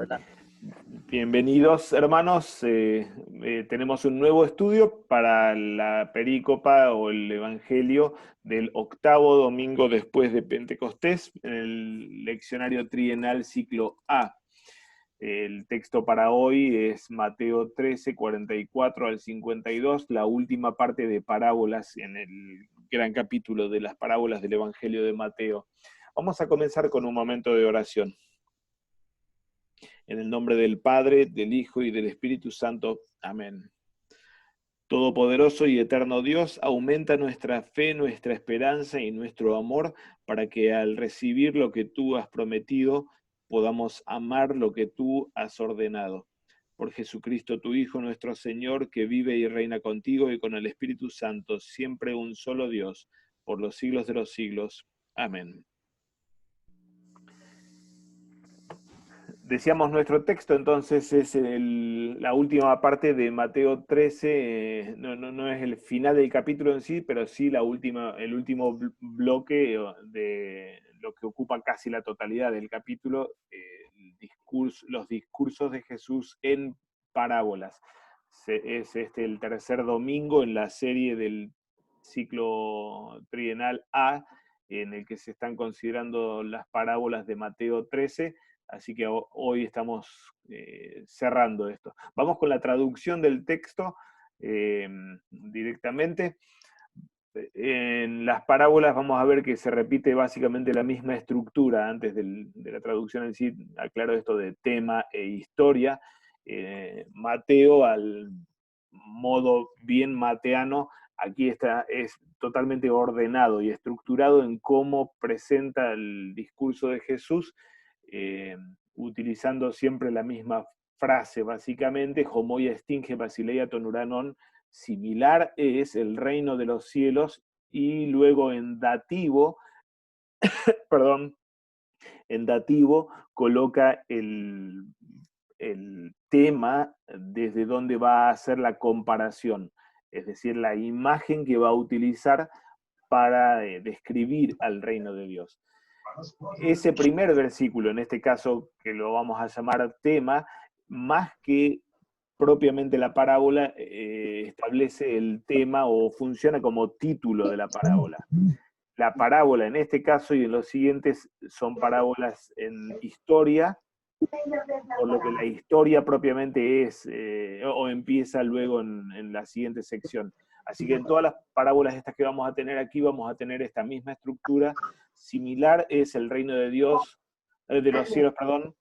Adelante. Bienvenidos, hermanos. Tenemos un nuevo estudio para la perícopa o el evangelio del octavo domingo después de Pentecostés, en el leccionario trienal ciclo A. El texto para hoy es Mateo 13, 44 al 52, la última parte de parábolas en el gran capítulo de las parábolas del evangelio de Mateo. Vamos a comenzar con un momento de oración. En el nombre del Padre, del Hijo y del Espíritu Santo. Amén. Todopoderoso y eterno Dios, aumenta nuestra fe, nuestra esperanza y nuestro amor para que al recibir lo que tú has prometido, podamos amar lo que tú has ordenado. Por Jesucristo tu Hijo, nuestro Señor, que vive y reina contigo y con el Espíritu Santo, siempre un solo Dios, por los siglos de los siglos. Amén. Decíamos, nuestro texto entonces es la última parte de Mateo 13, no es el final del capítulo en sí, pero sí el último bloque de lo que ocupa casi la totalidad del capítulo, los discursos de Jesús en parábolas. Es el tercer domingo en la serie del ciclo trienal A, en el que se están considerando las parábolas de Mateo 13. Así que hoy estamos cerrando esto. Vamos con la traducción del texto directamente. En las parábolas vamos a ver que se repite básicamente la misma estructura antes de la traducción en sí. Aclaro esto de tema e historia. Mateo, al modo bien mateano, aquí es totalmente ordenado y estructurado en cómo presenta el discurso de Jesús, utilizando siempre la misma frase, básicamente, homoia stinge basileia tonuranon, similar es el reino de los cielos, y luego en dativo, perdón, en dativo coloca el tema desde donde va a hacer la comparación, es decir, la imagen que va a utilizar para describir al reino de Dios. Ese primer versículo, en este caso que lo vamos a llamar tema, más que propiamente la parábola, establece el tema o funciona como título de la parábola. La parábola en este caso y en los siguientes son parábolas en historia, por lo que la historia propiamente es, o empieza luego en la siguiente sección. Así que en todas las parábolas estas que vamos a tener aquí, vamos a tener esta misma estructura. Similar es el reino de Dios, de los cielos, perdón,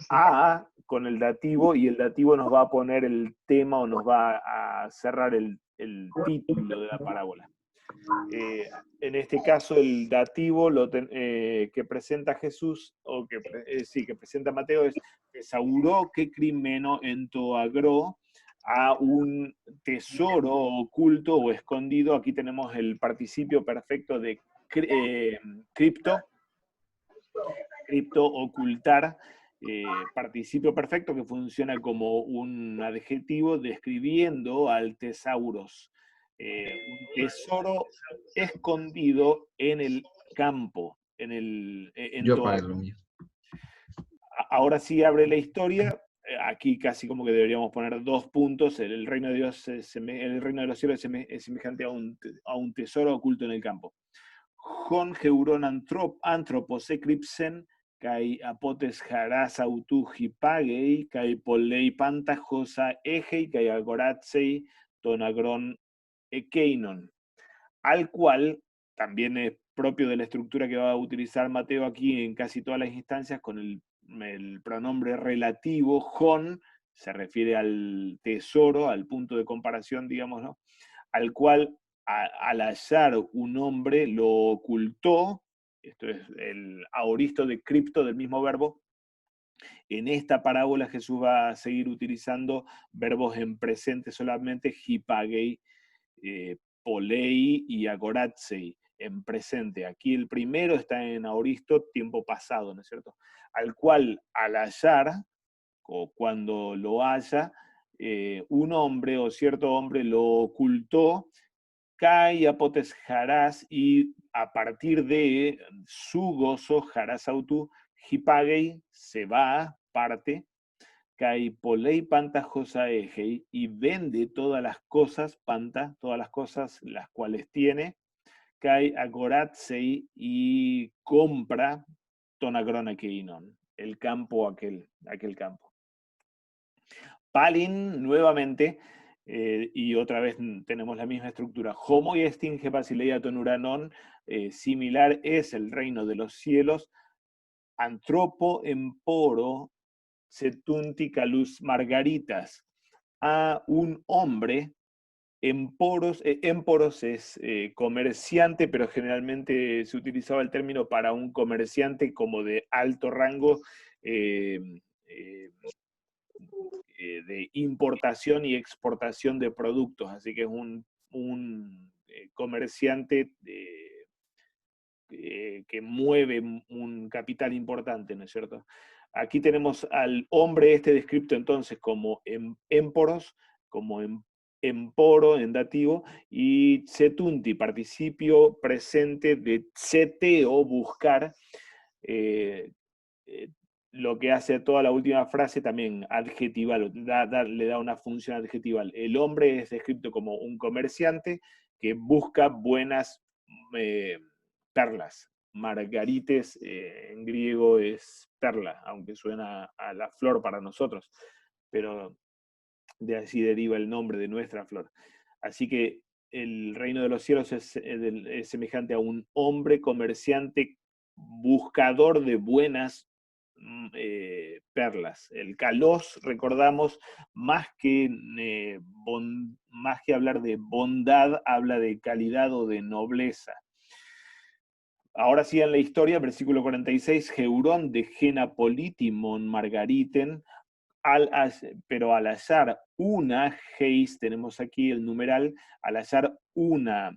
a con el dativo, y el dativo nos va a poner el tema o nos va a cerrar el título de la parábola. En este caso, el dativo que presenta Jesús, o que presenta Mateo, es tesauró que crimeno entoagró a un tesoro oculto o escondido. Aquí tenemos el participio perfecto de cripto, ocultar, participio perfecto que funciona como un adjetivo describiendo al tesauros, un tesoro escondido en el campo, en Yo todo. apagué lo mío. Ahora sí abre la historia. Aquí casi como que deberíamos poner 2 puntos. El reino de Dios, el reino de los cielos es semejante a un tesoro oculto en el campo. Jon heuron antropos eclipsen, kai apotes jaras autu hipagei, kai polei pantajosa egei, kai agoratzei tonagron ekeinon. Al cual también es propio de la estructura que va a utilizar Mateo aquí en casi todas las instancias, con el pronombre relativo. Jon se refiere al tesoro, al punto de comparación, digamos, ¿no? Al cual al hallar un hombre lo ocultó. Esto es el aoristo de cripto del mismo verbo. En esta parábola Jesús va a seguir utilizando verbos en presente solamente, hipagei, polei y agoratzei, en presente. Aquí el primero está en aoristo, tiempo pasado, ¿no es cierto? Al cual al hallar, o cuando lo haya, un hombre o cierto hombre lo ocultó, kai apotes harás, y a partir de su gozo, harás autu, hipagei, se va, parte, Kai polei panta josaegei, y vende todas las cosas, panta, todas las cosas las cuales tiene, Kai agoratsei, y compra tonagrona keinon, el campo aquel campo. Palin, nuevamente, y otra vez tenemos la misma estructura. Homo y estinge basileia tonuranon, similar es el reino de los cielos. Antropo emporo setunti calus margaritas. A un hombre, émporos es comerciante, pero generalmente se utilizaba el término para un comerciante como de alto rango, eh, eh, de importación y exportación de productos, así que es un comerciante que mueve un capital importante, ¿no es cierto? Aquí tenemos al hombre este descrito entonces como émporos, como emporo en dativo, y setunti, participio presente de seteo, buscar, eh, eh, lo que hace toda la última frase también adjetival, le da una función adjetival. El hombre es descrito como un comerciante que busca buenas perlas. Margarites en griego es perla, aunque suena a la flor para nosotros, pero de así deriva el nombre de nuestra flor. Así que el reino de los cielos es semejante a un hombre comerciante buscador de buenas perlas. El kalos, recordamos, más que hablar de bondad, habla de calidad o de nobleza. Ahora sí en la historia, versículo 46, Geurón de Gena Politimon Margariten, pero al hallar una, Geis, tenemos aquí el numeral, al hallar una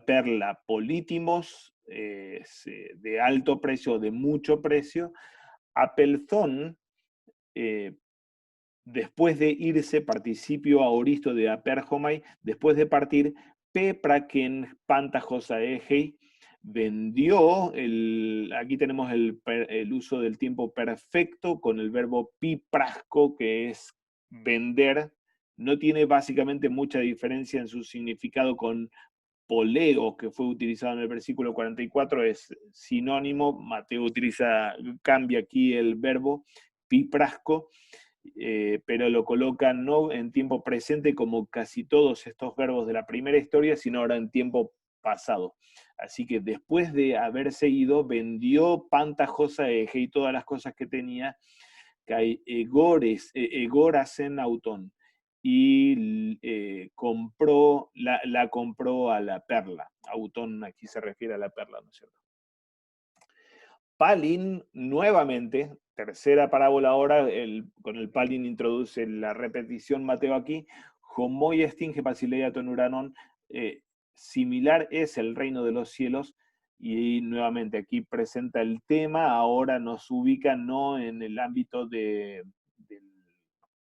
perla polítimos de alto precio, de mucho precio, Apelzón, después de irse, participio aoristo de aperjomai, después de partir, Pepraken pantajosaegei, vendió, aquí tenemos el uso del tiempo perfecto con el verbo piprasco, que es vender. No tiene básicamente mucha diferencia en su significado con poleo, que fue utilizado en el versículo 44, es sinónimo. Mateo cambia aquí el verbo piprasco, pero lo coloca no en tiempo presente como casi todos estos verbos de la primera historia, sino ahora en tiempo pasado. Así que después de haberse ido, vendió Pantajosa Eje y todas las cosas que tenía, Egoras en Autón, y la compró a la perla. Autón aquí se refiere a la perla, ¿no es cierto? Palin, nuevamente, tercera parábola ahora, con el Palin introduce la repetición Mateo aquí, Homoi estinge basileia tonuranon, similar es el reino de los cielos, y nuevamente aquí presenta el tema, ahora nos ubica no en el ámbito del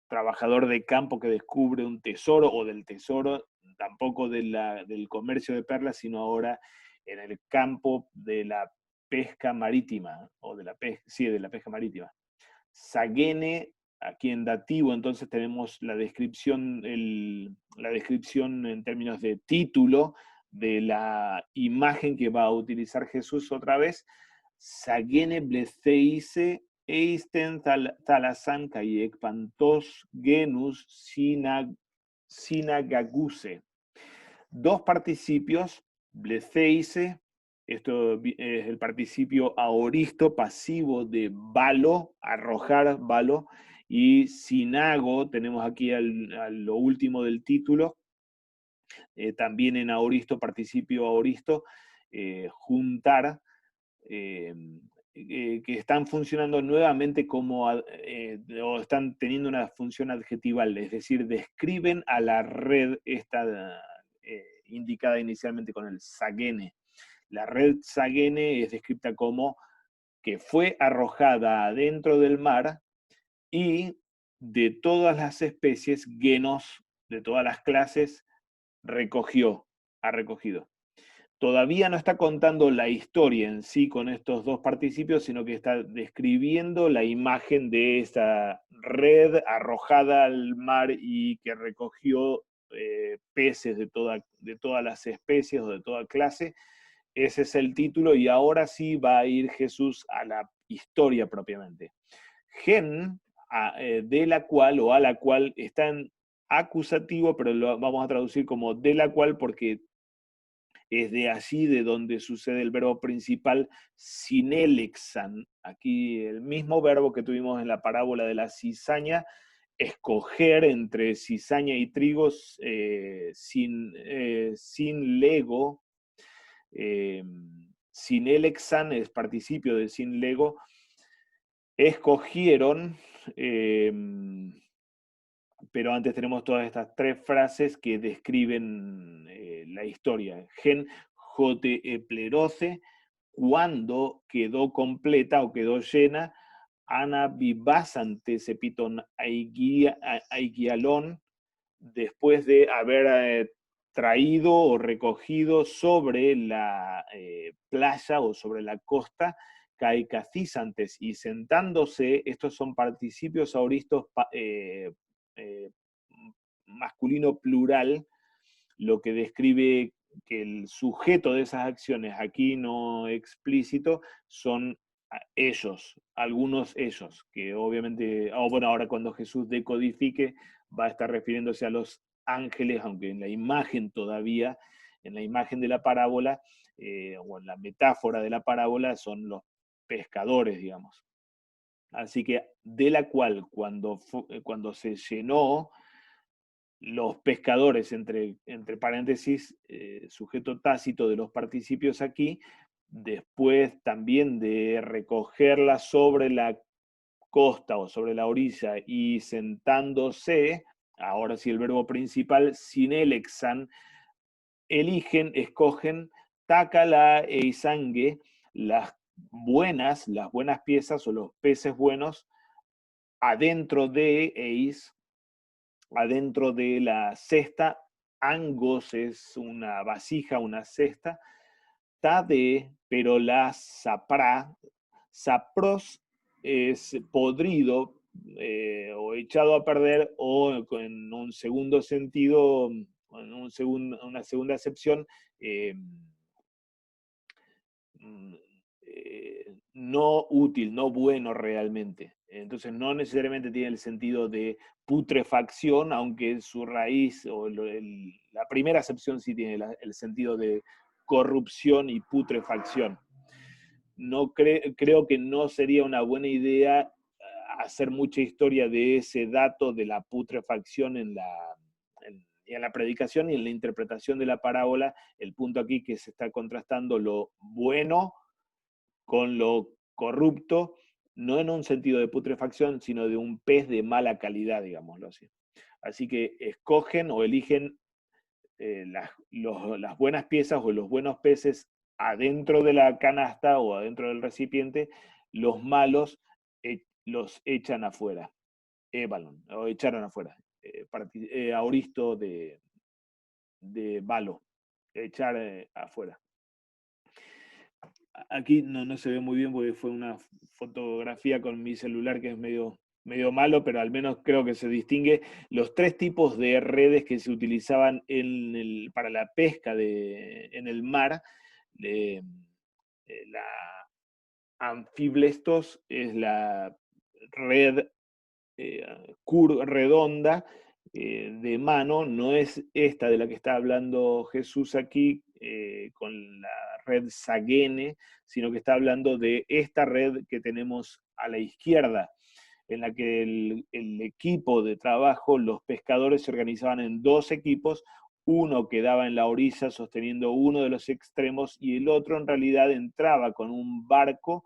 trabajador de campo que descubre un tesoro o del tesoro, tampoco del comercio de perlas, sino ahora en el campo de la pesca marítima, o de la pesca marítima. Sagene, aquí en dativo, entonces tenemos la descripción en términos de título de la imagen que va a utilizar Jesús otra vez. Sagene bletheise eisten talasan kai ekpantos genus sinagaguse. Dos participios, bletheise, esto es el participio aoristo pasivo de balo, arrojar balo, y sinago, tenemos aquí a lo último del título, también en aoristo, participio aoristo, juntar, que están funcionando nuevamente o están teniendo una función adjetival, es decir, describen a la red esta indicada inicialmente con el sagene. La red sagene es descrita como que fue arrojada adentro del mar y de todas las especies, genos, de todas las clases, ha recogido. todavía no está contando la historia en sí con estos dos participios, sino que está describiendo la imagen de esta red arrojada al mar y que recogió peces de todas las especies o de toda clase. Ese es el título y ahora sí va a ir Jesús a la historia propiamente. Gen, de la cual o a la cual está en acusativo, pero lo vamos a traducir como de la cual porque es de allí de donde sucede el verbo principal sinelexan. Aquí el mismo verbo que tuvimos en la parábola de la cizaña, escoger entre cizaña y trigo sin lego. Sinelexan es participio de sin lego. Escogieron, pero antes tenemos todas estas tres frases que describen la historia. Gen jote epleroce, cuando quedó completa o quedó llena, ana vivasante sepiton aigialón, después de haber traído o recogido sobre la playa o sobre la costa caicacizantes y sentándose. Estos son participios auristos eh, masculino plural, lo que describe que el sujeto de esas acciones, aquí no explícito, son ellos, algunos ellos, que obviamente, bueno, ahora cuando Jesús decodifique, va a estar refiriéndose a los ángeles, aunque en la imagen todavía, en la imagen de la parábola, o en la metáfora de la parábola, son los pescadores, digamos. Así que de la cual cuando se llenó, los pescadores, entre paréntesis, sujeto tácito de los participios aquí, después también de recogerla sobre la costa o sobre la orilla y sentándose, ahora sí el verbo principal, sinelexan, eligen, escogen, takala e isangue, las buenas piezas o los peces buenos, adentro de eis, adentro de la cesta. Angos es una vasija, una cesta. Tade, pero la sapra. Sapros es podrido o echado a perder, o en un segundo sentido, en una segunda acepción, eh, no útil, no bueno realmente. Entonces no necesariamente tiene el sentido de putrefacción, aunque su raíz o la primera acepción sí tiene el sentido de corrupción y putrefacción. No creo que no sería una buena idea hacer mucha historia de ese dato de la putrefacción en la predicación y en la interpretación de la parábola. El punto aquí que se está contrastando lo bueno con lo corrupto, no en un sentido de putrefacción, sino de un pez de mala calidad, digámoslo así. Así que escogen o eligen las buenas piezas o los buenos peces adentro de la canasta o adentro del recipiente, los malos los echan afuera. Balón, o echaron afuera. Auristo de balo, echar afuera. Aquí no se ve muy bien porque fue una fotografía con mi celular que es medio malo, pero al menos creo que se distingue los tres tipos de redes que se utilizaban para la pesca en el mar. La Amfiblestos es la red redonda de mano, no es esta de la que está hablando Jesús aquí con la red Sagene, sino que está hablando de esta red que tenemos a la izquierda, en la que el equipo de trabajo, los pescadores se organizaban en dos equipos, uno quedaba en la orilla sosteniendo uno de los extremos y el otro en realidad entraba con un barco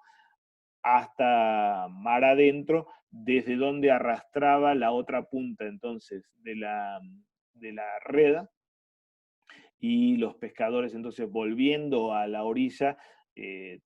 hasta mar adentro, desde donde arrastraba la otra punta entonces de la red, y los pescadores entonces volviendo a la orilla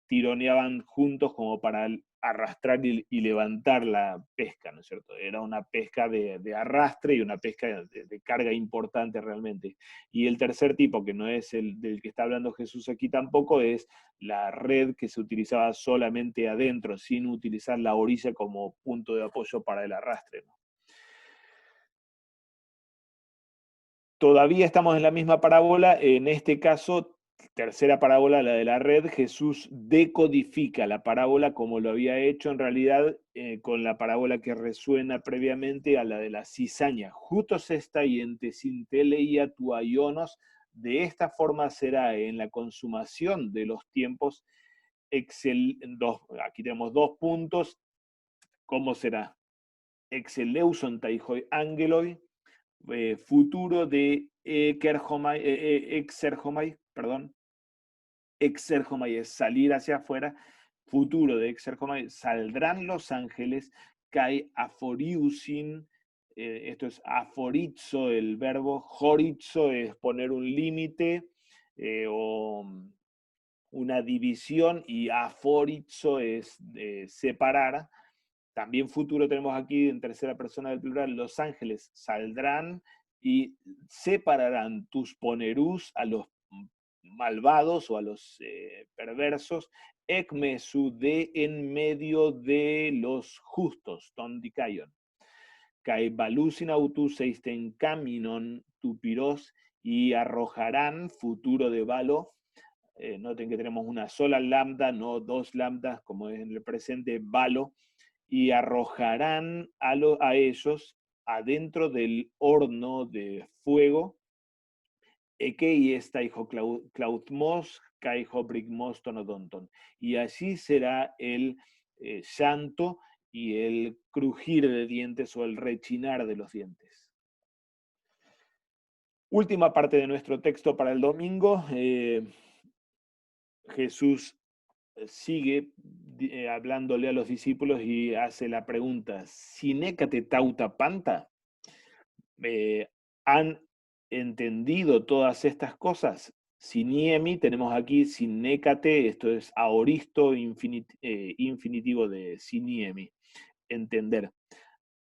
tironeaban juntos como para arrastrar y levantar la pesca, ¿no es cierto? Era una pesca de arrastre y una pesca de carga importante realmente. Y el tercer tipo, que no es el del que está hablando Jesús aquí tampoco, es la red que se utilizaba solamente adentro, sin utilizar la orilla como punto de apoyo para el arrastre, ¿no? Todavía estamos en la misma parábola, en este caso, tercera parábola, la de la red, Jesús decodifica la parábola como lo había hecho en realidad con la parábola que resuena previamente a la de la cizaña. Jutos esta y entesinteleia tu aionos, de esta forma será en la consumación de los tiempos, aquí tenemos 2 puntos, ¿cómo será? Exeleuson taihoi angeloi, futuro de exergomai, perdón, exergomai es salir hacia afuera, futuro de exergomai, saldrán los ángeles, kai aforiusin, esto es aforizo el verbo, horizo es poner un límite o una división y aforizo es separar. También futuro tenemos aquí en tercera persona del plural, los ángeles saldrán y separarán tus ponerús a los malvados o a los perversos, ekmesu de en medio de los justos, tondikayon. Kai balusin autus eisten caminon tupiros y arrojarán, futuro de balo. Noten que tenemos una sola lambda, no 2 lambdas como es en el presente, balo, y arrojarán a ellos adentro del horno de fuego, y esta hijo clautmos, caijo brigmos tonodonton. Y allí será el llanto y el crujir de dientes o el rechinar de los dientes. Última parte de nuestro texto para el domingo. Jesús sigue hablándole a los discípulos y hace la pregunta, ¿Sinécate tauta panta? ¿Han entendido todas estas cosas? Siniemi, tenemos aquí sinécate, esto es aoristo infinitivo de siniemi, entender.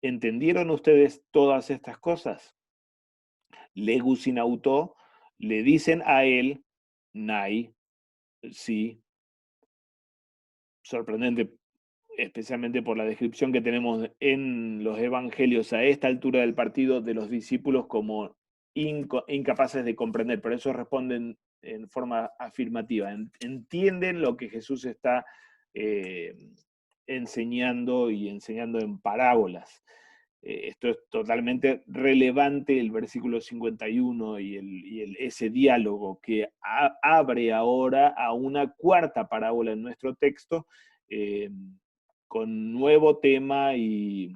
¿Entendieron ustedes todas estas cosas? Legusin auto, le dicen a él, nai, sí, sorprendente, especialmente por la descripción que tenemos en los evangelios a esta altura del partido de los discípulos como incapaces de comprender. Por eso responden en forma afirmativa. Entienden lo que Jesús está enseñando y enseñando en parábolas. Esto es totalmente relevante, el versículo 51 y ese diálogo que abre ahora a una cuarta parábola en nuestro texto, con nuevo tema y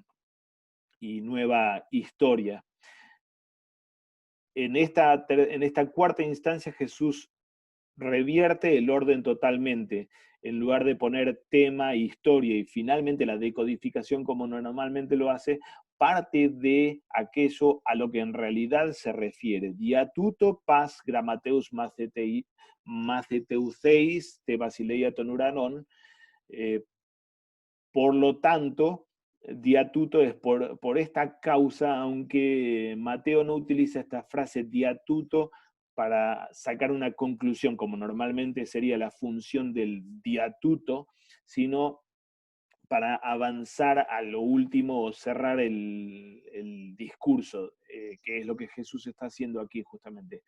nueva historia. En esta cuarta instancia Jesús revierte el orden totalmente. En lugar de poner tema, historia y finalmente la decodificación como normalmente lo hace, parte de aquello a lo que en realidad se refiere. Diatuto pas grammateus maceteuseis te basileia tonuranon. Por lo tanto, diatuto es por esta causa, aunque Mateo no utiliza esta frase diatuto para sacar una conclusión, como normalmente sería la función del diatuto, sino para avanzar a lo último o cerrar el discurso, que es lo que Jesús está haciendo aquí justamente.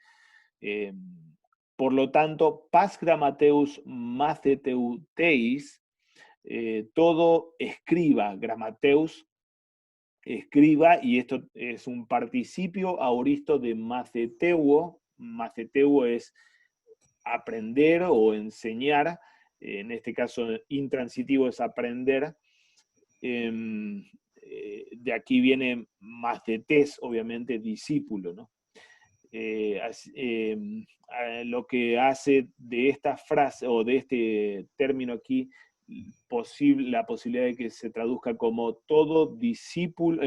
Por lo tanto, pas grammateus maceteuteis, todo escriba, gramateus, escriba, y esto es un participio aoristo de maceteuo. Maceteuo es aprender o enseñar, en este caso intransitivo es aprender. De aquí viene macetes, obviamente discípulo, ¿no? Lo que hace de esta frase o de este término aquí la posibilidad de que se traduzca como todo discípulo,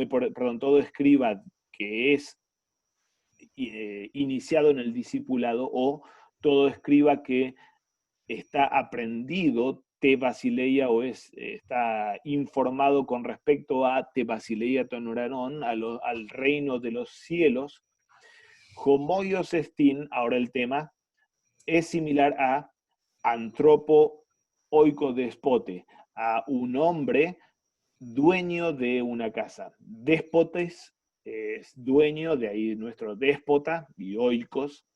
todo escriba que es iniciado en el discipulado o todo escriba que está aprendido te basileia o está informado con respecto a te basileia ton uranon, al reino de los cielos. Homoios estin, ahora el tema, es similar a antropo oikodespote, a un hombre dueño de una casa. Déspotes es dueño, de ahí nuestro déspota, y oikos,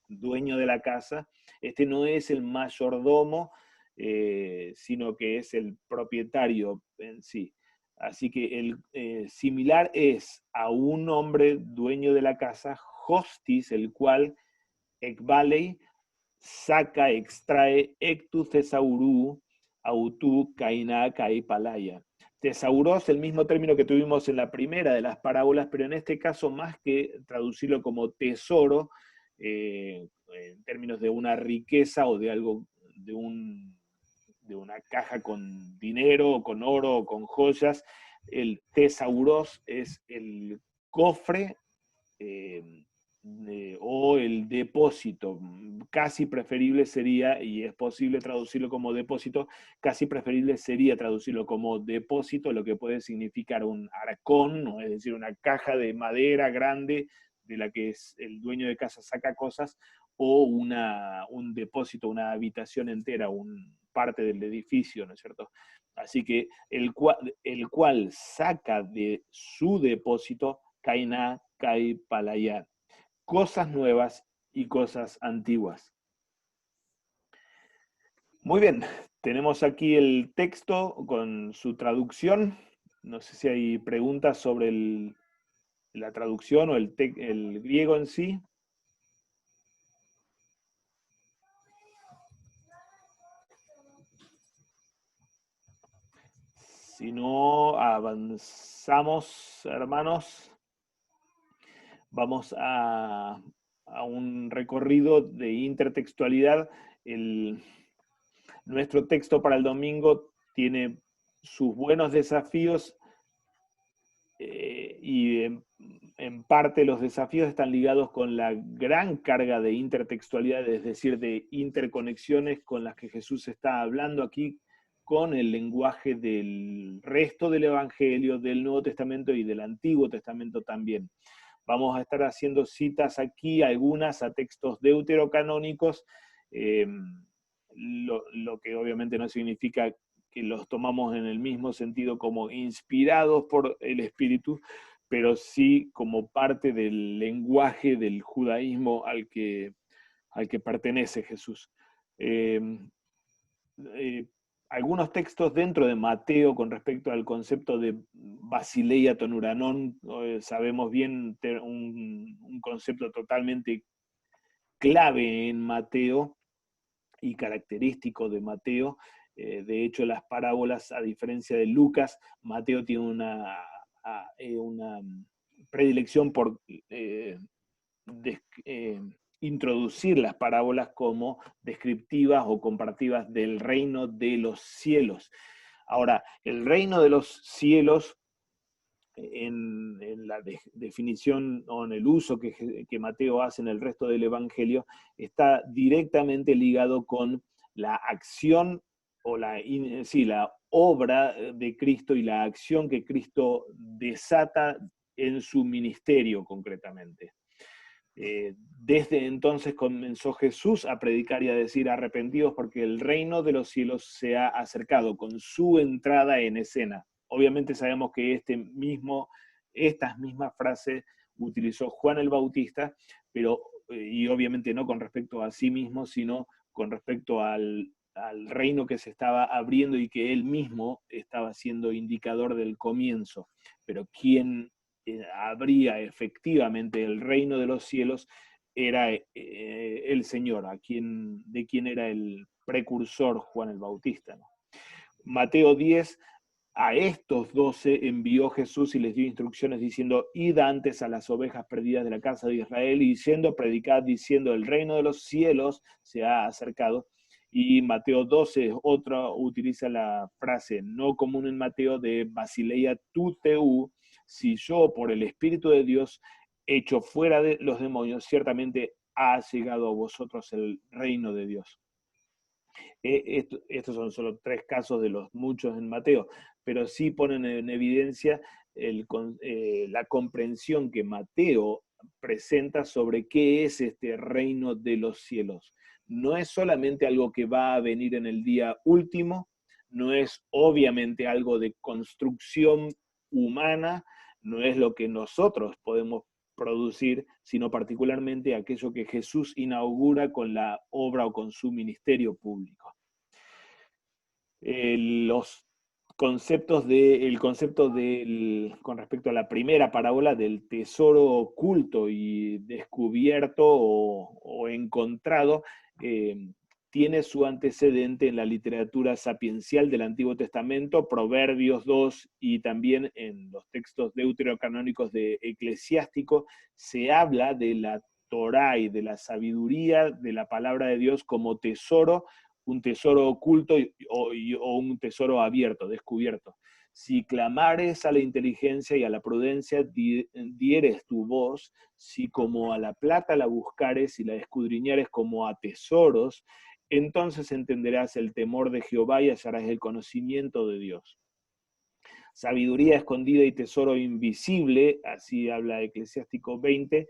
dueño de la casa. Este no es el mayordomo, sino que es el propietario en sí. Así que el similar es a un hombre dueño de la casa, hostis, el cual ekvalei saca, extrae ectu thesaurú, autú, caina, kai, palaya. Tesauros, el mismo término que tuvimos en la primera de las parábolas, pero en este caso, más que traducirlo como tesoro, en términos de una riqueza o de algo, de una caja con dinero, con oro, con joyas, el tesauros es el cofre o el depósito. Casi preferible sería, y es posible traducirlo como depósito, casi preferible sería traducirlo como depósito, lo que puede significar un arcón, ¿no? Es decir, una caja de madera grande de la que el dueño de casa saca cosas, o un depósito, una habitación entera, parte del edificio, ¿no es cierto? Así que el cual saca de su depósito, kaina, kai, palaya, cosas nuevas y cosas antiguas. Muy bien, tenemos aquí el texto con su traducción. No sé si hay preguntas sobre la traducción o el griego en sí. Si no, avanzamos, hermanos. Vamos a un recorrido de intertextualidad. Nuestro texto para el domingo tiene sus buenos desafíos y en parte los desafíos están ligados con la gran carga de intertextualidad, es decir, de interconexiones con las que Jesús está hablando aquí con el lenguaje del resto del Evangelio, del Nuevo Testamento y del Antiguo Testamento también. Vamos a estar haciendo citas aquí, algunas a textos deuterocanónicos, lo que obviamente no significa que los tomamos en el mismo sentido como inspirados por el Espíritu, pero sí como parte del lenguaje del judaísmo al que pertenece Jesús. Algunos textos dentro de Mateo con respecto al concepto de Basileia ton uranon, sabemos bien un concepto totalmente clave en Mateo y característico de Mateo. De hecho, las parábolas, a diferencia de Lucas, Mateo tiene una predilección por introducir las parábolas como descriptivas o comparativas del reino de los cielos. Ahora, el reino de los cielos, en la definición o en el uso que Mateo hace en el resto del Evangelio, está directamente ligado con la acción o la obra de Cristo y la acción que Cristo desata en su ministerio concretamente. Desde entonces comenzó Jesús a predicar y a decir: arrepentidos porque el reino de los cielos se ha acercado, con su entrada en escena. Obviamente sabemos que estas mismas frases utilizó Juan el Bautista, pero, y obviamente no con respecto a sí mismo, sino con respecto al reino que se estaba abriendo y que él mismo estaba siendo indicador del comienzo. Pero quien abría efectivamente el reino de los cielos era el Señor, de quien era el precursor Juan el Bautista, ¿no? Mateo 10, a estos 12 envió Jesús y les dio instrucciones diciendo: id antes a las ovejas perdidas de la casa de Israel, y diciendo, predicad diciendo: el reino de los cielos se ha acercado. Y Mateo 12, utiliza la frase no común en Mateo de Basileia tu teu: si yo por el Espíritu de Dios echo fuera de los demonios, ciertamente ha llegado a vosotros el reino de Dios. Estos son solo 3 casos de los muchos en Mateo, pero sí ponen en evidencia la comprensión que Mateo presenta sobre qué es este reino de los cielos. No es solamente algo que va a venir en el día último, no es obviamente algo de construcción humana, no es lo que nosotros podemos producir, sino particularmente aquello que Jesús inaugura con la obra o con su ministerio público. Los conceptos el concepto con respecto a la primera parábola del tesoro oculto y descubierto o encontrado, tiene su antecedente en la literatura sapiencial del Antiguo Testamento, Proverbios 2, y también en los textos deuterocanónicos de Eclesiástico, se habla de la Torá y de la sabiduría de la palabra de Dios como tesoro, un tesoro oculto o un tesoro abierto, descubierto. Si clamares a la inteligencia y a la prudencia, dieres tu voz, si como a la plata la buscares y la escudriñares como a tesoros, entonces entenderás el temor de Jehová y hallarás el conocimiento de Dios. Sabiduría escondida y tesoro invisible, así habla Eclesiástico 20,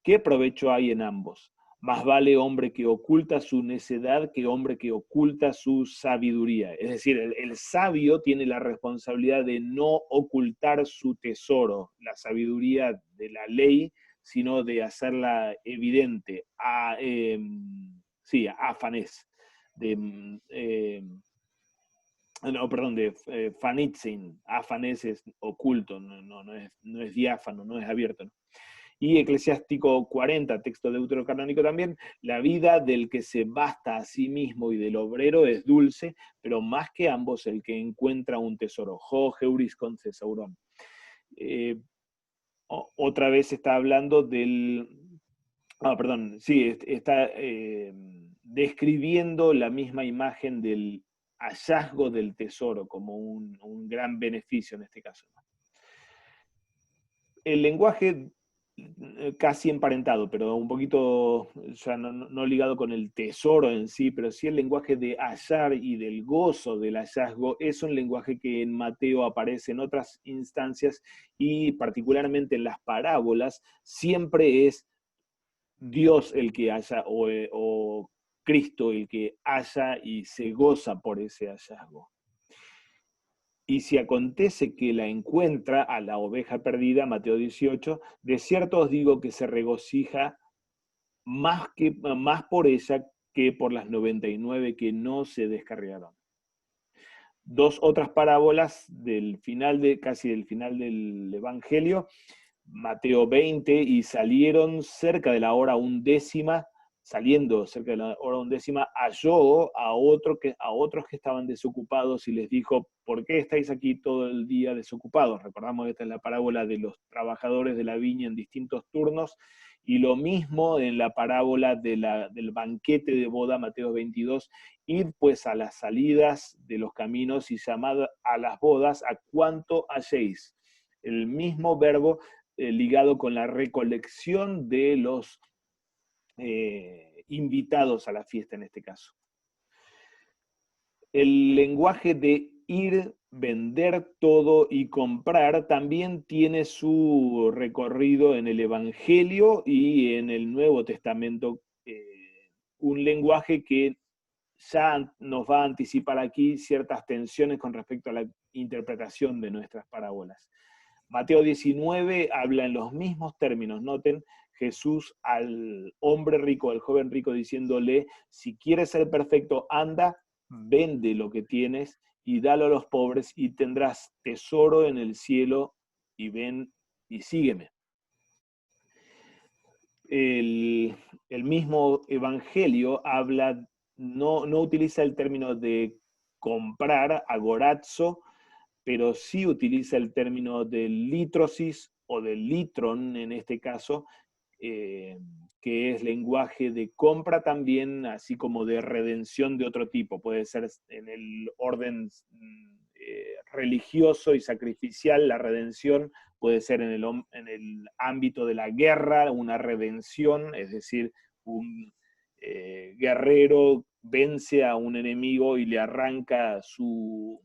¿qué provecho hay en ambos? Más vale hombre que oculta su necedad que hombre que oculta su sabiduría. Es decir, el sabio tiene la responsabilidad de no ocultar su tesoro, la sabiduría de la ley, sino de hacerla evidente. Afanés. De fanitzin. Afanés es oculto, no es diáfano, no es abierto, ¿no? Y Eclesiástico 40, texto deuterocanónico también, la vida del que se basta a sí mismo y del obrero es dulce, pero más que ambos el que encuentra un tesoro. Jo Heuris con Cesaurón. Otra vez está hablando está describiendo la misma imagen del hallazgo del tesoro como un gran beneficio en este caso. El lenguaje casi emparentado, pero un poquito ya no ligado con el tesoro en sí, pero sí el lenguaje de hallar y del gozo del hallazgo, es un lenguaje que en Mateo aparece en otras instancias y particularmente en las parábolas, siempre es Dios el que halla o Cristo el que halla y se goza por ese hallazgo. Y si acontece que la encuentra a la oveja perdida, Mateo 18, de cierto os digo que se regocija más por ella que por las 99 que no se descarriaron. Dos otras parábolas casi del final del Evangelio, Mateo 20, y salieron cerca de la hora undécima, saliendo cerca de la hora undécima, halló a otros que estaban desocupados y les dijo, ¿por qué estáis aquí todo el día desocupados? Recordamos que esta es la parábola de los trabajadores de la viña en distintos turnos, y lo mismo en la parábola del banquete de boda, Mateo 22, id pues a las salidas de los caminos y llamad a las bodas a cuanto halléis. El mismo verbo ligado con la recolección de los invitados a la fiesta en este caso. El lenguaje de ir, vender todo y comprar también tiene su recorrido en el Evangelio y en el Nuevo Testamento, un lenguaje que ya nos va a anticipar aquí ciertas tensiones con respecto a la interpretación de nuestras parábolas. Mateo 19 habla en los mismos términos, noten, Jesús al hombre rico, al joven rico, diciéndole, si quieres ser perfecto, anda, vende lo que tienes y dalo a los pobres y tendrás tesoro en el cielo, y ven y sígueme. El mismo Evangelio no utiliza el término de comprar, agorazo, pero sí utiliza el término de litrosis o de litron en este caso, que es lenguaje de compra también, así como de redención de otro tipo. Puede ser en el orden religioso y sacrificial, la redención puede ser en el ámbito de la guerra, una redención, es decir, un guerrero vence a un enemigo y le arranca sus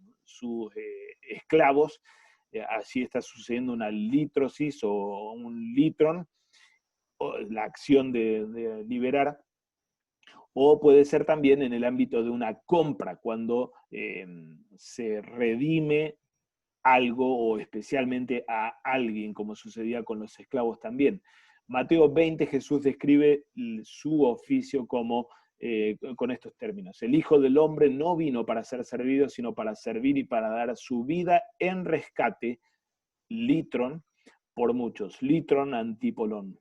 esclavos. Así está sucediendo una litrosis o un litron, o la acción de liberar. O puede ser también en el ámbito de una compra, cuando se redime algo o especialmente a alguien, como sucedía con los esclavos también. Mateo 20, Jesús describe su oficio como con estos términos: el Hijo del Hombre no vino para ser servido, sino para servir y para dar su vida en rescate, litron, por muchos. Litron antipolón.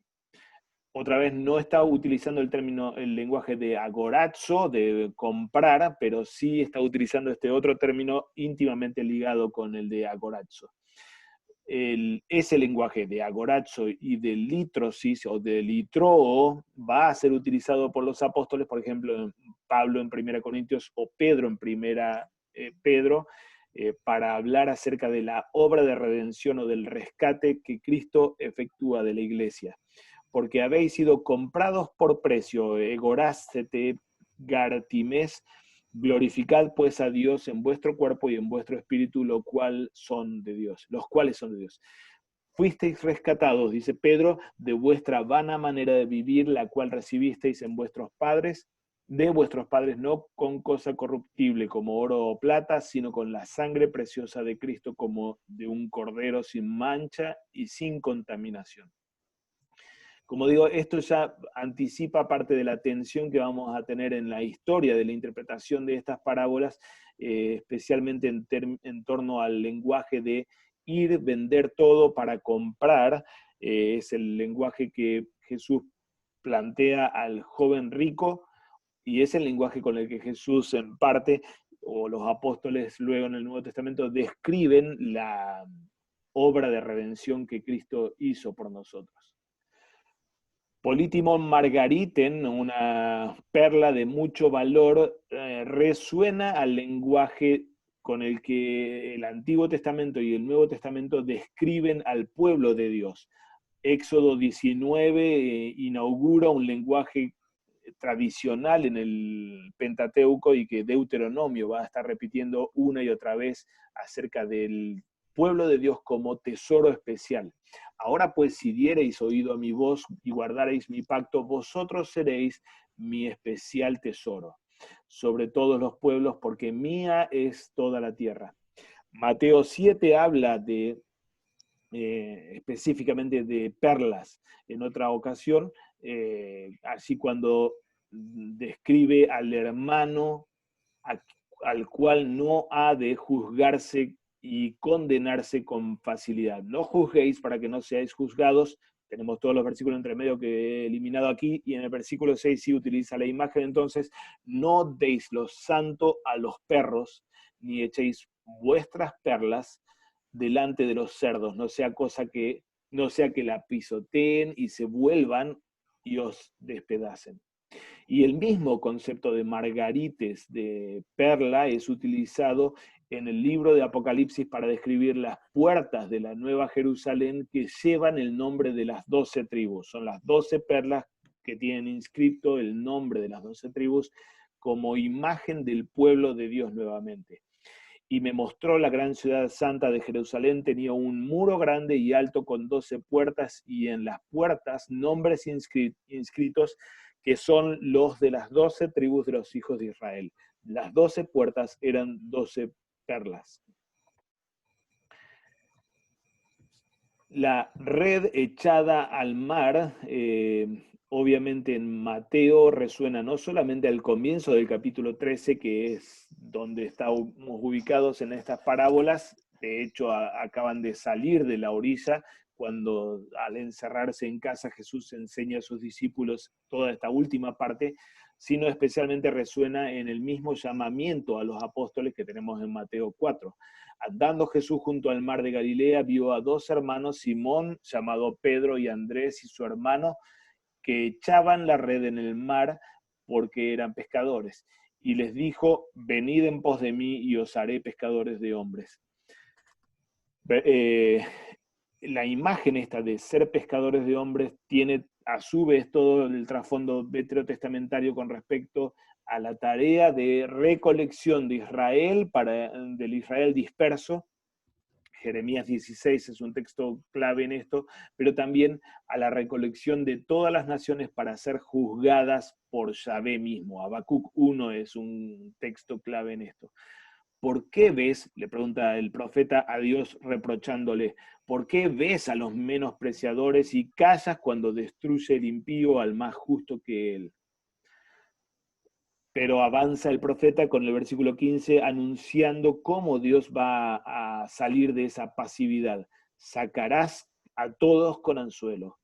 Otra vez no está utilizando el lenguaje de agorazo, de comprar, pero sí está utilizando este otro término íntimamente ligado con el de agorazo. Ese lenguaje de agorazo y de litrosis o de litroo va a ser utilizado por los apóstoles, por ejemplo, Pablo en 1 Corintios o Pedro en 1 Pedro, para hablar acerca de la obra de redención o del rescate que Cristo efectúa de la iglesia. Porque habéis sido comprados por precio, egoráscete, gartimes, glorificad pues a Dios en vuestro cuerpo y en vuestro espíritu, los cuales son de Dios. Fuisteis rescatados, dice Pedro, de vuestra vana manera de vivir, la cual recibisteis en vuestros padres, de vuestros padres, no con cosa corruptible como oro o plata, sino con la sangre preciosa de Cristo, como de un cordero sin mancha y sin contaminación. Como digo, esto ya anticipa parte de la tensión que vamos a tener en la historia de la interpretación de estas parábolas, especialmente en torno al lenguaje de ir, vender todo para comprar. Es el lenguaje que Jesús plantea al joven rico y es el lenguaje con el que Jesús en parte, o los apóstoles luego en el Nuevo Testamento, describen la obra de redención que Cristo hizo por nosotros. Politimon Margariten, una perla de mucho valor, resuena al lenguaje con el que el Antiguo Testamento y el Nuevo Testamento describen al pueblo de Dios. Éxodo 19 inaugura un lenguaje tradicional en el Pentateuco y que Deuteronomio va a estar repitiendo una y otra vez acerca del pueblo de Dios como tesoro especial. Ahora pues, si diereis oído a mi voz y guardareis mi pacto, vosotros seréis mi especial tesoro sobre todos los pueblos, porque mía es toda la tierra. Mateo 7 habla de específicamente de perlas en otra ocasión, así cuando describe al hermano al cual no ha de juzgarse y condenarse con facilidad. No juzguéis para que no seáis juzgados. Tenemos todos los versículos entre medio que he eliminado aquí, y en el versículo 6 sí utiliza la imagen. Entonces, no deis lo santo a los perros, ni echéis vuestras perlas delante de los cerdos, no sea que la pisoteen y se vuelvan y os despedacen. Y el mismo concepto de margarites, de perla, es utilizado en el libro de Apocalipsis para describir las puertas de la Nueva Jerusalén que llevan el nombre de las 12 tribus. Son las 12 perlas que tienen inscrito el nombre de las 12 tribus como imagen del pueblo de Dios nuevamente. Y me mostró la gran ciudad santa de Jerusalén, tenía un muro grande y alto con 12 puertas, y en las puertas nombres inscritos que son los de las 12 tribus de los hijos de Israel. Las 12 puertas eran 12 perlas. La red echada al mar, obviamente en Mateo resuena no solamente al comienzo del capítulo 13, que es donde estamos ubicados en estas parábolas. De hecho, acaban de salir de la orilla cuando, al encerrarse en casa, Jesús enseña a sus discípulos toda esta última parte, sino especialmente resuena en el mismo llamamiento a los apóstoles que tenemos en Mateo 4. Andando Jesús junto al mar de Galilea, vio a dos hermanos, Simón, llamado Pedro, y Andrés, y su hermano, que echaban la red en el mar porque eran pescadores. Y les dijo: venid en pos de mí y os haré pescadores de hombres. La imagen esta de ser pescadores de hombres tiene a su vez todo el trasfondo veterotestamentario con respecto a la tarea de recolección de Israel, del Israel disperso. Jeremías 16 es un texto clave en esto, pero también a la recolección de todas las naciones para ser juzgadas por Yahvé mismo. Habacuc 1 es un texto clave en esto. ¿Por qué ves, le pregunta el profeta a Dios reprochándole, por qué ves a los menospreciadores y callas cuando destruye el impío al más justo que él? Pero avanza el profeta con el versículo 15 anunciando cómo Dios va a salir de esa pasividad. Sacarás a todos con anzuelo,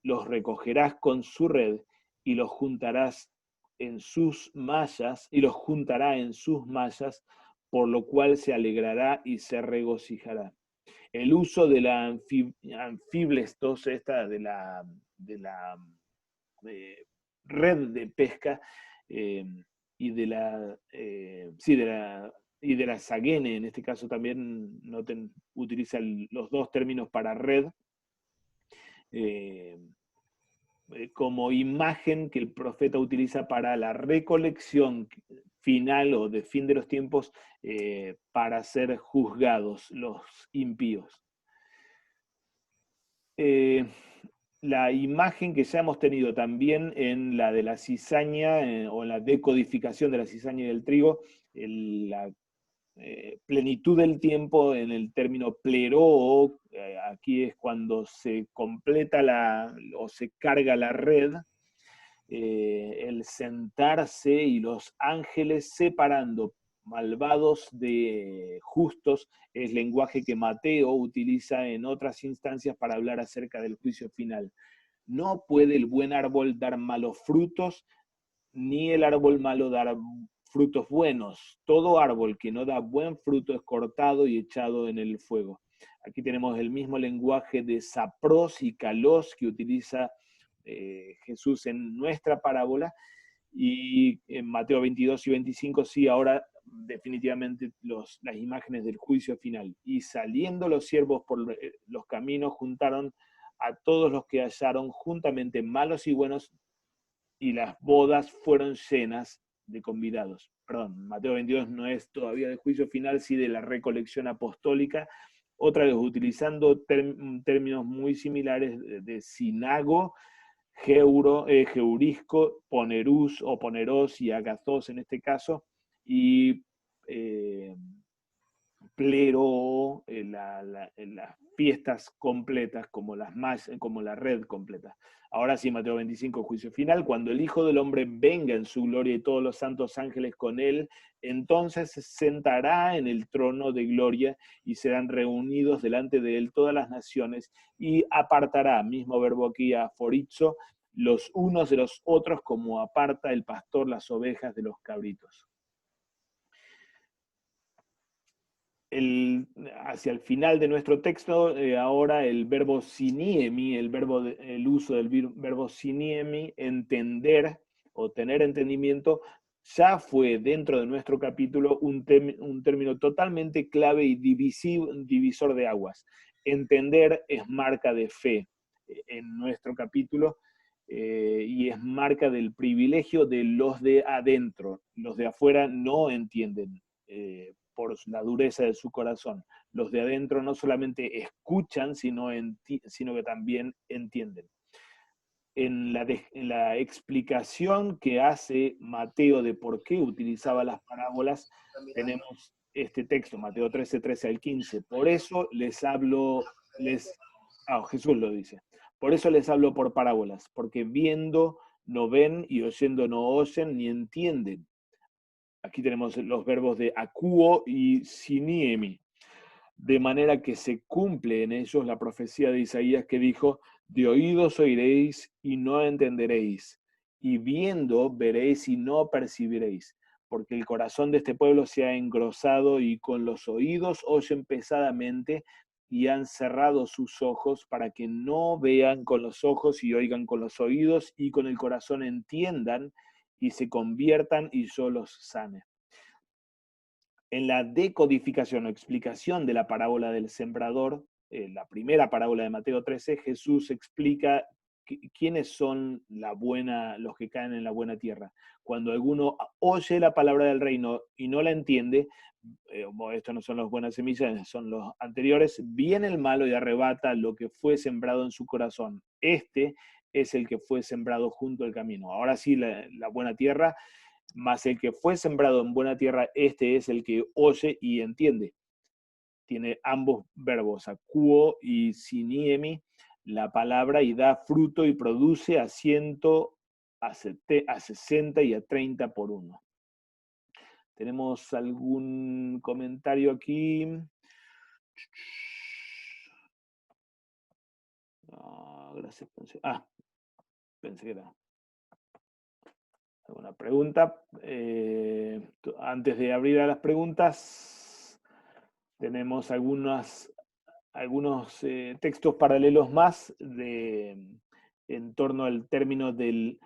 los recogerás con su red y los juntarás en sus mallas, y los juntará en sus mallas, por lo cual se alegrará y se regocijará. El uso de la anfiblestos, esta de la red de pesca, eh, y de la, sí, de la Sagene, en este caso también utiliza los dos términos para red, eh, como imagen que el profeta utiliza para la recolección final o de fin de los tiempos, para ser juzgados los impíos. La imagen que ya hemos tenido también en la de la cizaña, o en la decodificación de la cizaña y del trigo, la plenitud del tiempo en el término pleroo, aquí es cuando se completa o se carga la red, el sentarse y los ángeles separando malvados de justos, es lenguaje que Mateo utiliza en otras instancias para hablar acerca del juicio final. No puede el buen árbol dar malos frutos, ni el árbol malo dar frutos buenos. Todo árbol que no da buen fruto es cortado y echado en el fuego. Aquí tenemos el mismo lenguaje de sapros y kalos que utiliza Jesús en nuestra parábola, y en Mateo 22 y 25 sí, ahora definitivamente las imágenes del juicio final. Y saliendo los siervos por los caminos, juntaron a todos los que hallaron juntamente, malos y buenos, y las bodas fueron llenas de convidados. Perdón, Mateo 22 no es todavía del juicio final, sí de la recolección apostólica, otra vez utilizando términos muy similares de sinago, geurisco, ponerús o poneros y agathos en este caso, y plero, las fiestas completas, como como la red completa. Ahora sí, Mateo 25, juicio final, cuando el Hijo del Hombre venga en su gloria y todos los santos ángeles con él, entonces se sentará en el trono de gloria y serán reunidos delante de él todas las naciones, y apartará, mismo verbo aquí, aforizo, los unos de los otros, como aparta el pastor las ovejas de los cabritos. Hacia el final de nuestro texto, ahora el verbo siniemi, el uso del verbo siniemi, entender o tener entendimiento, ya fue dentro de nuestro capítulo un término totalmente clave y divisor de aguas. Entender es marca de fe en nuestro capítulo, y es marca del privilegio de los de adentro. Los de afuera no entienden, por la dureza de su corazón. Los de adentro no solamente escuchan, sino que también entienden. En la explicación que hace Mateo de por qué utilizaba las parábolas, tenemos este texto, Mateo 13, 13 al 15. Por eso les hablo, Jesús lo dice. Por eso les hablo por parábolas, porque viendo no ven y oyendo no oyen ni entienden. Aquí tenemos los verbos de acuo y siniemi, de manera que se cumple en ellos la profecía de Isaías que dijo: de oídos oiréis y no entenderéis, y viendo veréis y no percibiréis, porque el corazón de este pueblo se ha engrosado y con los oídos oyen pesadamente y han cerrado sus ojos para que no vean con los ojos y oigan con los oídos y con el corazón entiendan y se conviertan y yo los sane. En la decodificación o explicación de la parábola del sembrador, la primera parábola de Mateo 13, Jesús explica ¿quiénes son los que caen en la buena tierra? Cuando alguno oye la palabra del reino y no la entiende, estos no son las buenas semillas, son los anteriores, viene el malo y arrebata lo que fue sembrado en su corazón. Este es el que fue sembrado junto al camino. Ahora sí, la buena tierra, más el que fue sembrado en buena tierra, este es el que oye y entiende. Tiene ambos verbos, acuo y siniemi, la palabra, y da fruto y produce a 100, a 60 y a 30 por uno. ¿Tenemos algún comentario aquí? Gracias. Pensé que era alguna pregunta. Antes de abrir a las preguntas, tenemos algunos textos paralelos más en torno al término de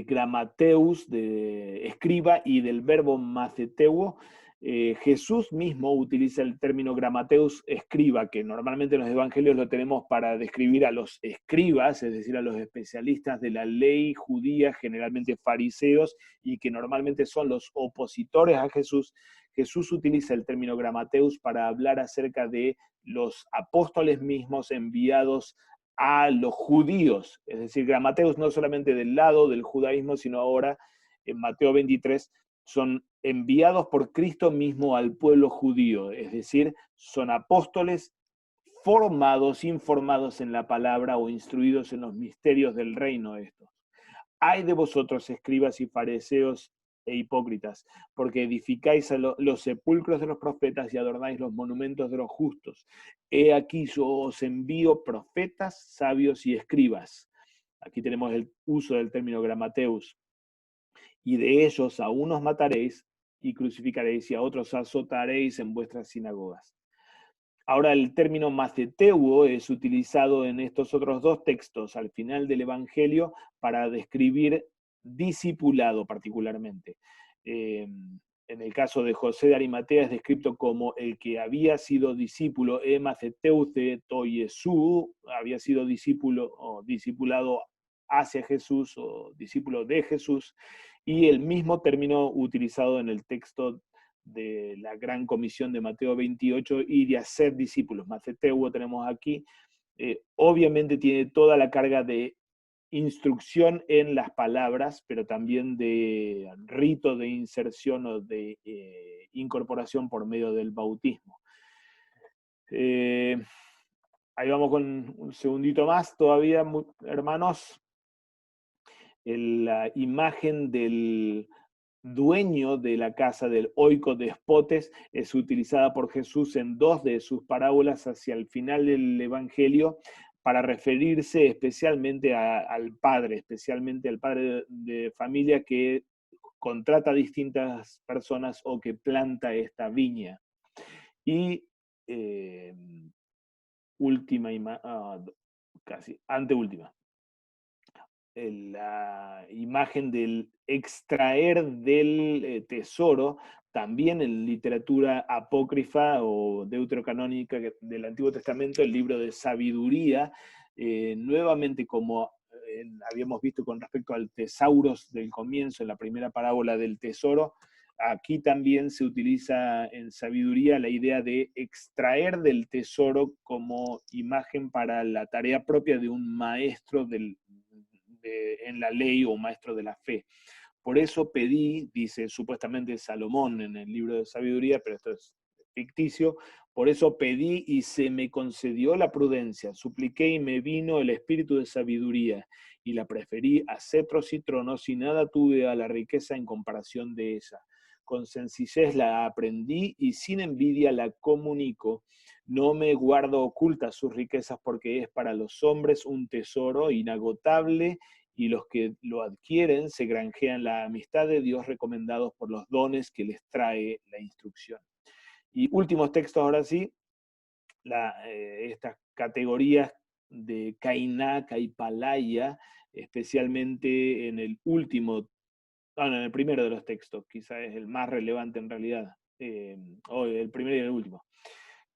gramateus, de escriba, y del verbo maceteuo. Jesús mismo utiliza el término gramateus, escriba, que normalmente en los evangelios lo tenemos para describir a los escribas, es decir, a los especialistas de la ley judía, generalmente fariseos, y que normalmente son los opositores a Jesús. Jesús utiliza el término gramateus para hablar acerca de los apóstoles mismos enviados a los judíos, es decir, gramateus no solamente del lado del judaísmo, sino ahora en Mateo 23 son enviados por Cristo mismo al pueblo judío, es decir, son apóstoles formados, informados en la palabra o instruidos en los misterios del reino estos. Ay de vosotros, escribas y fariseos e hipócritas, porque edificáis los sepulcros de los profetas y adornáis los monumentos de los justos. He aquí yo os envío profetas, sabios y escribas. Aquí tenemos el uso del término gramateus. Y de ellos a unos mataréis y crucificaréis, y a otros azotaréis en vuestras sinagogas. Ahora el término maceteuo es utilizado en estos otros dos textos al final del Evangelio para describir discipulado particularmente. En el caso de José de Arimatea es descrito como el que había sido discípulo, maceteuse to Jesús, había sido discípulo o discipulado hacia Jesús o discípulo de Jesús, y el mismo término utilizado en el texto de la gran comisión de Mateo 28, ir y hacer discípulos. Maceteuo tenemos aquí, obviamente tiene toda la carga de instrucción en las palabras, pero también de rito de inserción o de incorporación por medio del bautismo. Ahí vamos con un segundito más todavía, hermanos. La imagen del dueño de la casa, del oikodespotes, es utilizada por Jesús en dos de sus parábolas hacia el final del Evangelio para referirse especialmente al padre, especialmente al padre de familia que contrata a distintas personas o que planta esta viña. Y casi anteúltima, la imagen del extraer del tesoro, también en literatura apócrifa o deuterocanónica del Antiguo Testamento, el libro de sabiduría, nuevamente como habíamos visto con respecto al tesauros del comienzo, en la primera parábola del tesoro, aquí también se utiliza en sabiduría la idea de extraer del tesoro como imagen para la tarea propia de un maestro en la ley o maestro de la fe. Por eso pedí, dice supuestamente Salomón en el libro de sabiduría, pero esto es ficticio, por eso pedí y se me concedió la prudencia, supliqué y me vino el espíritu de sabiduría, y la preferí a cetros y tronos, y nada tuve a la riqueza en comparación de ella. Con sencillez la aprendí y sin envidia la comunico. No me guardo ocultas sus riquezas, porque es para los hombres un tesoro inagotable, y los que lo adquieren se granjean la amistad de Dios, recomendados por los dones que les trae la instrucción. Y últimos textos ahora sí, estas categorías de Kainá, Kaipalaya, especialmente en el último, en el primero de los textos, quizá es el más relevante en realidad, o el primero y el último.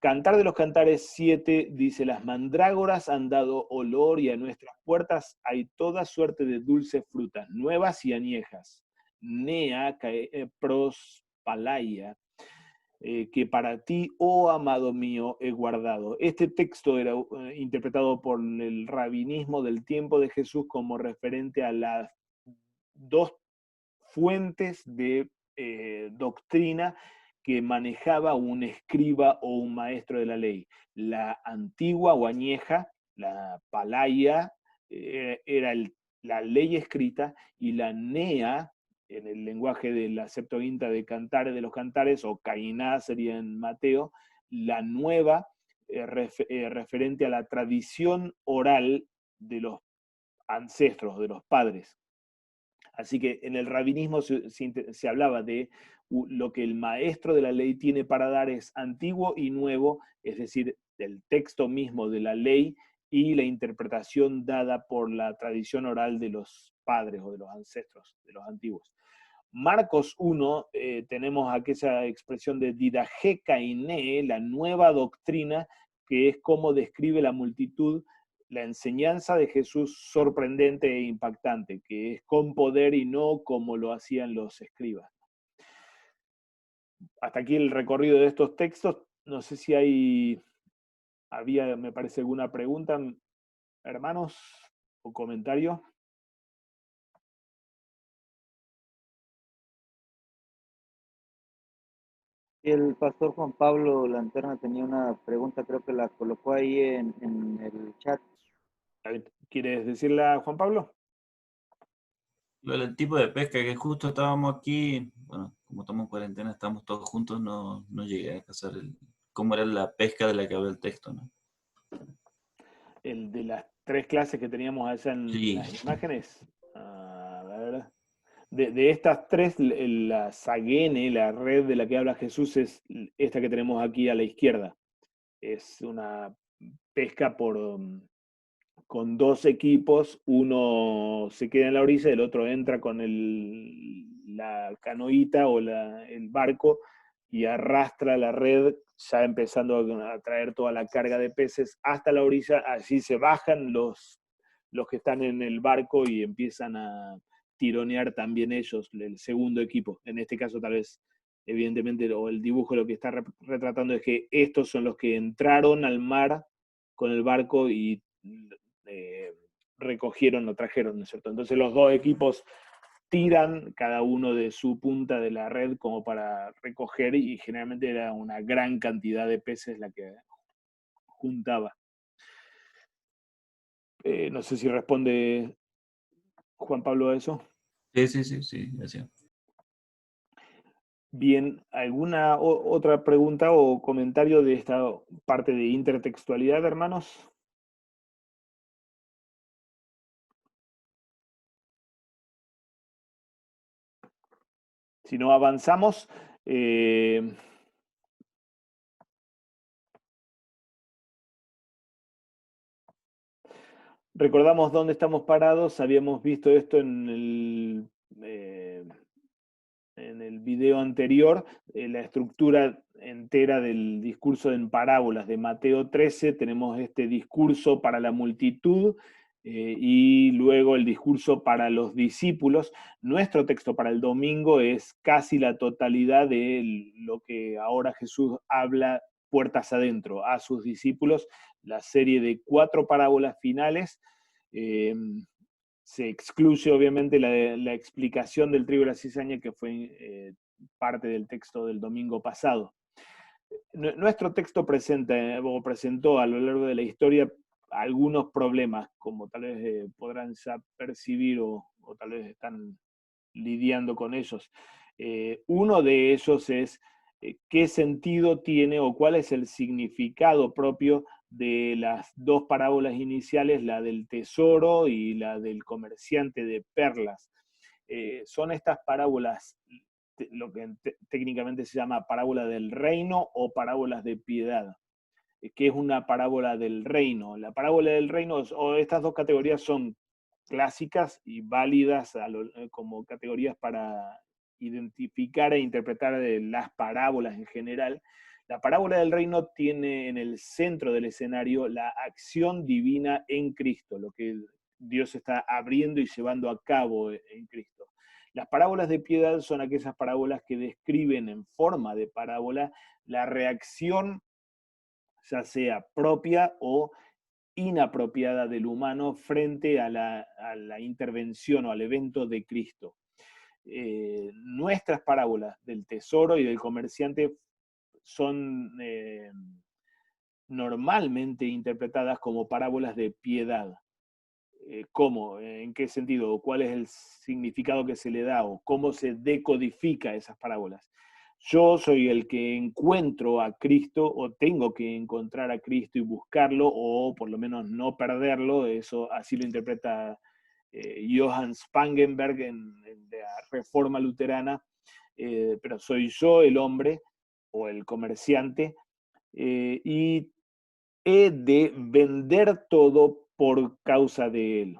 Cantar de los Cantares 7 dice: las mandrágoras han dado olor y a nuestras puertas hay toda suerte de dulces frutas, nuevas y añejas. Nea prospalaia, que para ti, oh amado mío, he guardado. Este texto era interpretado por el rabinismo del tiempo de Jesús como referente a las dos fuentes de doctrina que manejaba un escriba o un maestro de la ley. La antigua o añeja, la palaya, era la ley escrita, y la nea, en el lenguaje de la Septuaginta de Cantares de los Cantares, o Cainá sería en Mateo, la nueva, referente a la tradición oral de los ancestros, de los padres. Así que en el rabinismo se hablaba de lo que el maestro de la ley tiene para dar es antiguo y nuevo, es decir, el texto mismo de la ley y la interpretación dada por la tradición oral de los padres o de los ancestros, de los antiguos. Marcos 1, tenemos aquella expresión de didaje kainé, la nueva doctrina, que es cómo describe la multitud la enseñanza de Jesús sorprendente e impactante, que es con poder y no como lo hacían los escribas. Hasta aquí el recorrido de estos textos. No sé si había, me parece, alguna pregunta, hermanos, o comentario. El pastor Juan Pablo Lanterna tenía una pregunta, creo que la colocó ahí en el chat. ¿Quieres decirla, Juan Pablo? El tipo de pesca que justo estábamos aquí, bueno, como estamos en cuarentena, estamos todos juntos, no llegué a cazar cómo era la pesca de la que habla el texto, ¿no? El de las 3 clases que teníamos allá en Sí. las imágenes. A ver. De estas 3, la Sagene, la red de la que habla Jesús, es esta que tenemos aquí a la izquierda. Es una pesca con 2 equipos, uno se queda en la orilla, el otro entra con la canoita o el barco y arrastra la red, ya empezando a traer toda la carga de peces hasta la orilla. Allí se bajan los que están en el barco y empiezan a tironear también ellos, el segundo equipo. En este caso, tal vez, evidentemente, o el dibujo lo que está retratando es que estos son los que entraron al mar con el barco y recogieron, lo trajeron, ¿no es cierto? Entonces los 2 equipos tiran cada uno de su punta de la red como para recoger, y generalmente era una gran cantidad de peces la que juntaba. No sé si responde Juan Pablo a eso. Sí, así. Bien, ¿alguna otra pregunta o comentario de esta parte de intertextualidad, hermanos? Si no, avanzamos. Recordamos dónde estamos parados. Habíamos visto esto en el video anterior, la estructura entera del discurso en parábolas de Mateo 13. Tenemos este discurso para la multitud, y luego el discurso para los discípulos. Nuestro texto para el domingo es casi la totalidad de lo que ahora Jesús habla puertas adentro a sus discípulos, la serie de 4 parábolas finales. Se excluye obviamente la explicación del trigo y la cizaña, que fue parte del texto del domingo pasado. Nuestro texto presentó a lo largo de la historia algunos problemas, como tal vez podrán ya percibir o tal vez están lidiando con ellos. Uno de ellos es qué sentido tiene o cuál es el significado propio de las 2 parábolas iniciales, la del tesoro y la del comerciante de perlas. Son estas parábolas lo que técnicamente se llama parábola del reino o parábolas de piedad. ¿Qué es una parábola del reino? La parábola del reino, o estas 2 categorías son clásicas y válidas como categorías para identificar e interpretar las parábolas en general. La parábola del reino tiene en el centro del escenario la acción divina en Cristo, lo que Dios está abriendo y llevando a cabo en Cristo. Las parábolas de piedad son aquellas parábolas que describen en forma de parábola la reacción, ya sea propia o inapropiada del humano frente a la intervención o al evento de Cristo. Nuestras parábolas del tesoro y del comerciante son normalmente interpretadas como parábolas de piedad. ¿Cómo? ¿En qué sentido? ¿Cuál es el significado que se le da? ¿O cómo se decodifica esas parábolas? Yo soy el que encuentro a Cristo o tengo que encontrar a Cristo y buscarlo o por lo menos no perderlo. Eso así lo interpreta Johann Spangenberg en la Reforma Luterana. Pero soy yo el hombre o el comerciante y he de vender todo por causa de él.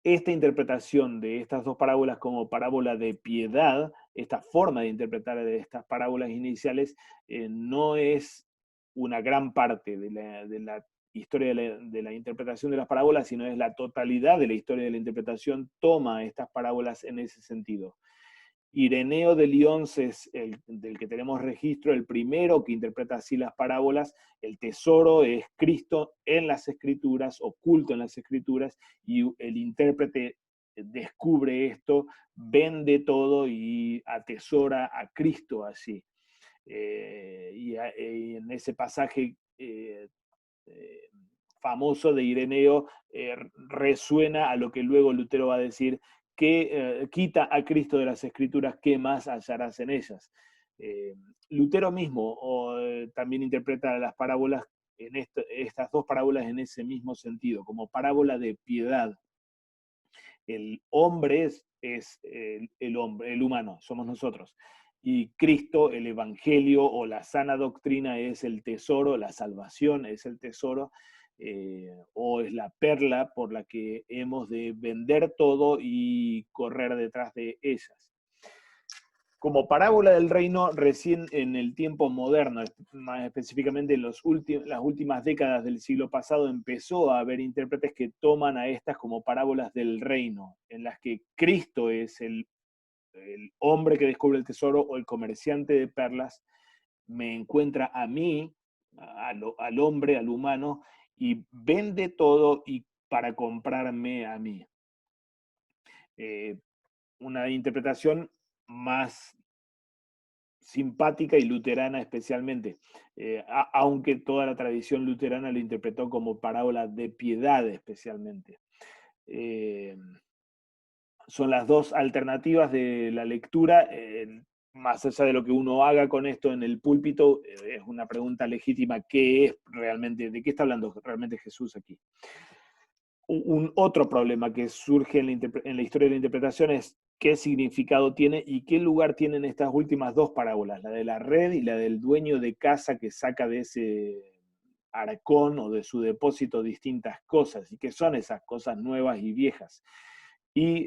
Esta interpretación de estas dos parábolas como parábola de piedad, esta forma de interpretar de estas parábolas iniciales, no es una gran parte de la historia de la interpretación de las parábolas, sino es la totalidad de la historia de la interpretación toma estas parábolas en ese sentido. Ireneo de Lyons es el del que tenemos registro, el primero que interpreta así las parábolas. El tesoro es Cristo en las Escrituras, oculto en las Escrituras, y el intérprete descubre esto, vende todo y atesora a Cristo allí. Y en ese pasaje famoso de Ireneo resuena a lo que luego Lutero va a decir, que quita a Cristo de las Escrituras, ¿qué más hallarás en ellas? Lutero mismo también interpreta las parábolas, estas dos parábolas en ese mismo sentido, como parábola de piedad. El hombre es el hombre, el humano, somos nosotros. Y Cristo, el Evangelio o la sana doctrina es el tesoro, la salvación es el tesoro, o es la perla por la que hemos de vender todo y correr detrás de ellas. Como parábola del reino, recién en el tiempo moderno, más específicamente en las últimas décadas del siglo pasado, empezó a haber intérpretes que toman a estas como parábolas del reino, en las que Cristo es el hombre que descubre el tesoro o el comerciante de perlas, me encuentra a mí, al hombre, al humano, y vende todo y para comprarme a mí. Una interpretación más simpática y luterana especialmente, aunque toda la tradición luterana lo interpretó como parábola de piedad especialmente. Son las dos alternativas de la lectura, más allá de lo que uno haga con esto en el púlpito, es una pregunta legítima, ¿qué es realmente, de qué está hablando realmente Jesús aquí? Otro problema que surge en la historia de la interpretación es qué significado tiene y qué lugar tienen estas últimas dos parábolas, la de la red y la del dueño de casa que saca de ese arcón o de su depósito distintas cosas, y qué son esas cosas nuevas y viejas. Y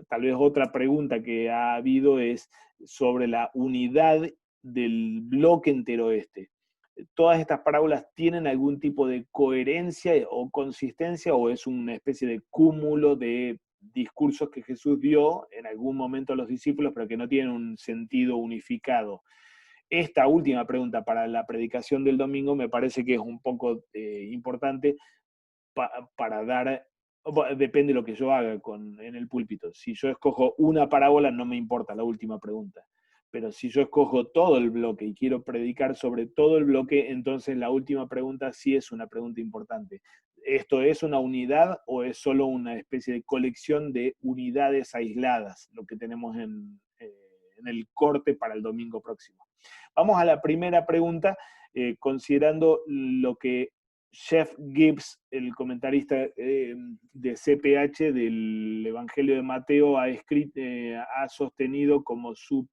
tal vez otra pregunta que ha habido es sobre la unidad del bloque entero este. ¿Todas estas parábolas tienen algún tipo de coherencia o consistencia o es una especie de cúmulo de discursos que Jesús dio en algún momento a los discípulos pero que no tienen un sentido unificado? Esta última pregunta para la predicación del domingo me parece que es un poco importante para dar, depende de lo que yo haga en el púlpito. Si yo escojo una parábola, no me importa la última pregunta. Pero si yo escojo todo el bloque y quiero predicar sobre todo el bloque, entonces la última pregunta sí es una pregunta importante. ¿Esto es una unidad o es solo una especie de colección de unidades aisladas, lo que tenemos en el corte para el domingo próximo? Vamos a la primera pregunta, considerando lo que Jeff Gibbs, el comentarista de CPH del Evangelio de Mateo, ha sostenido como su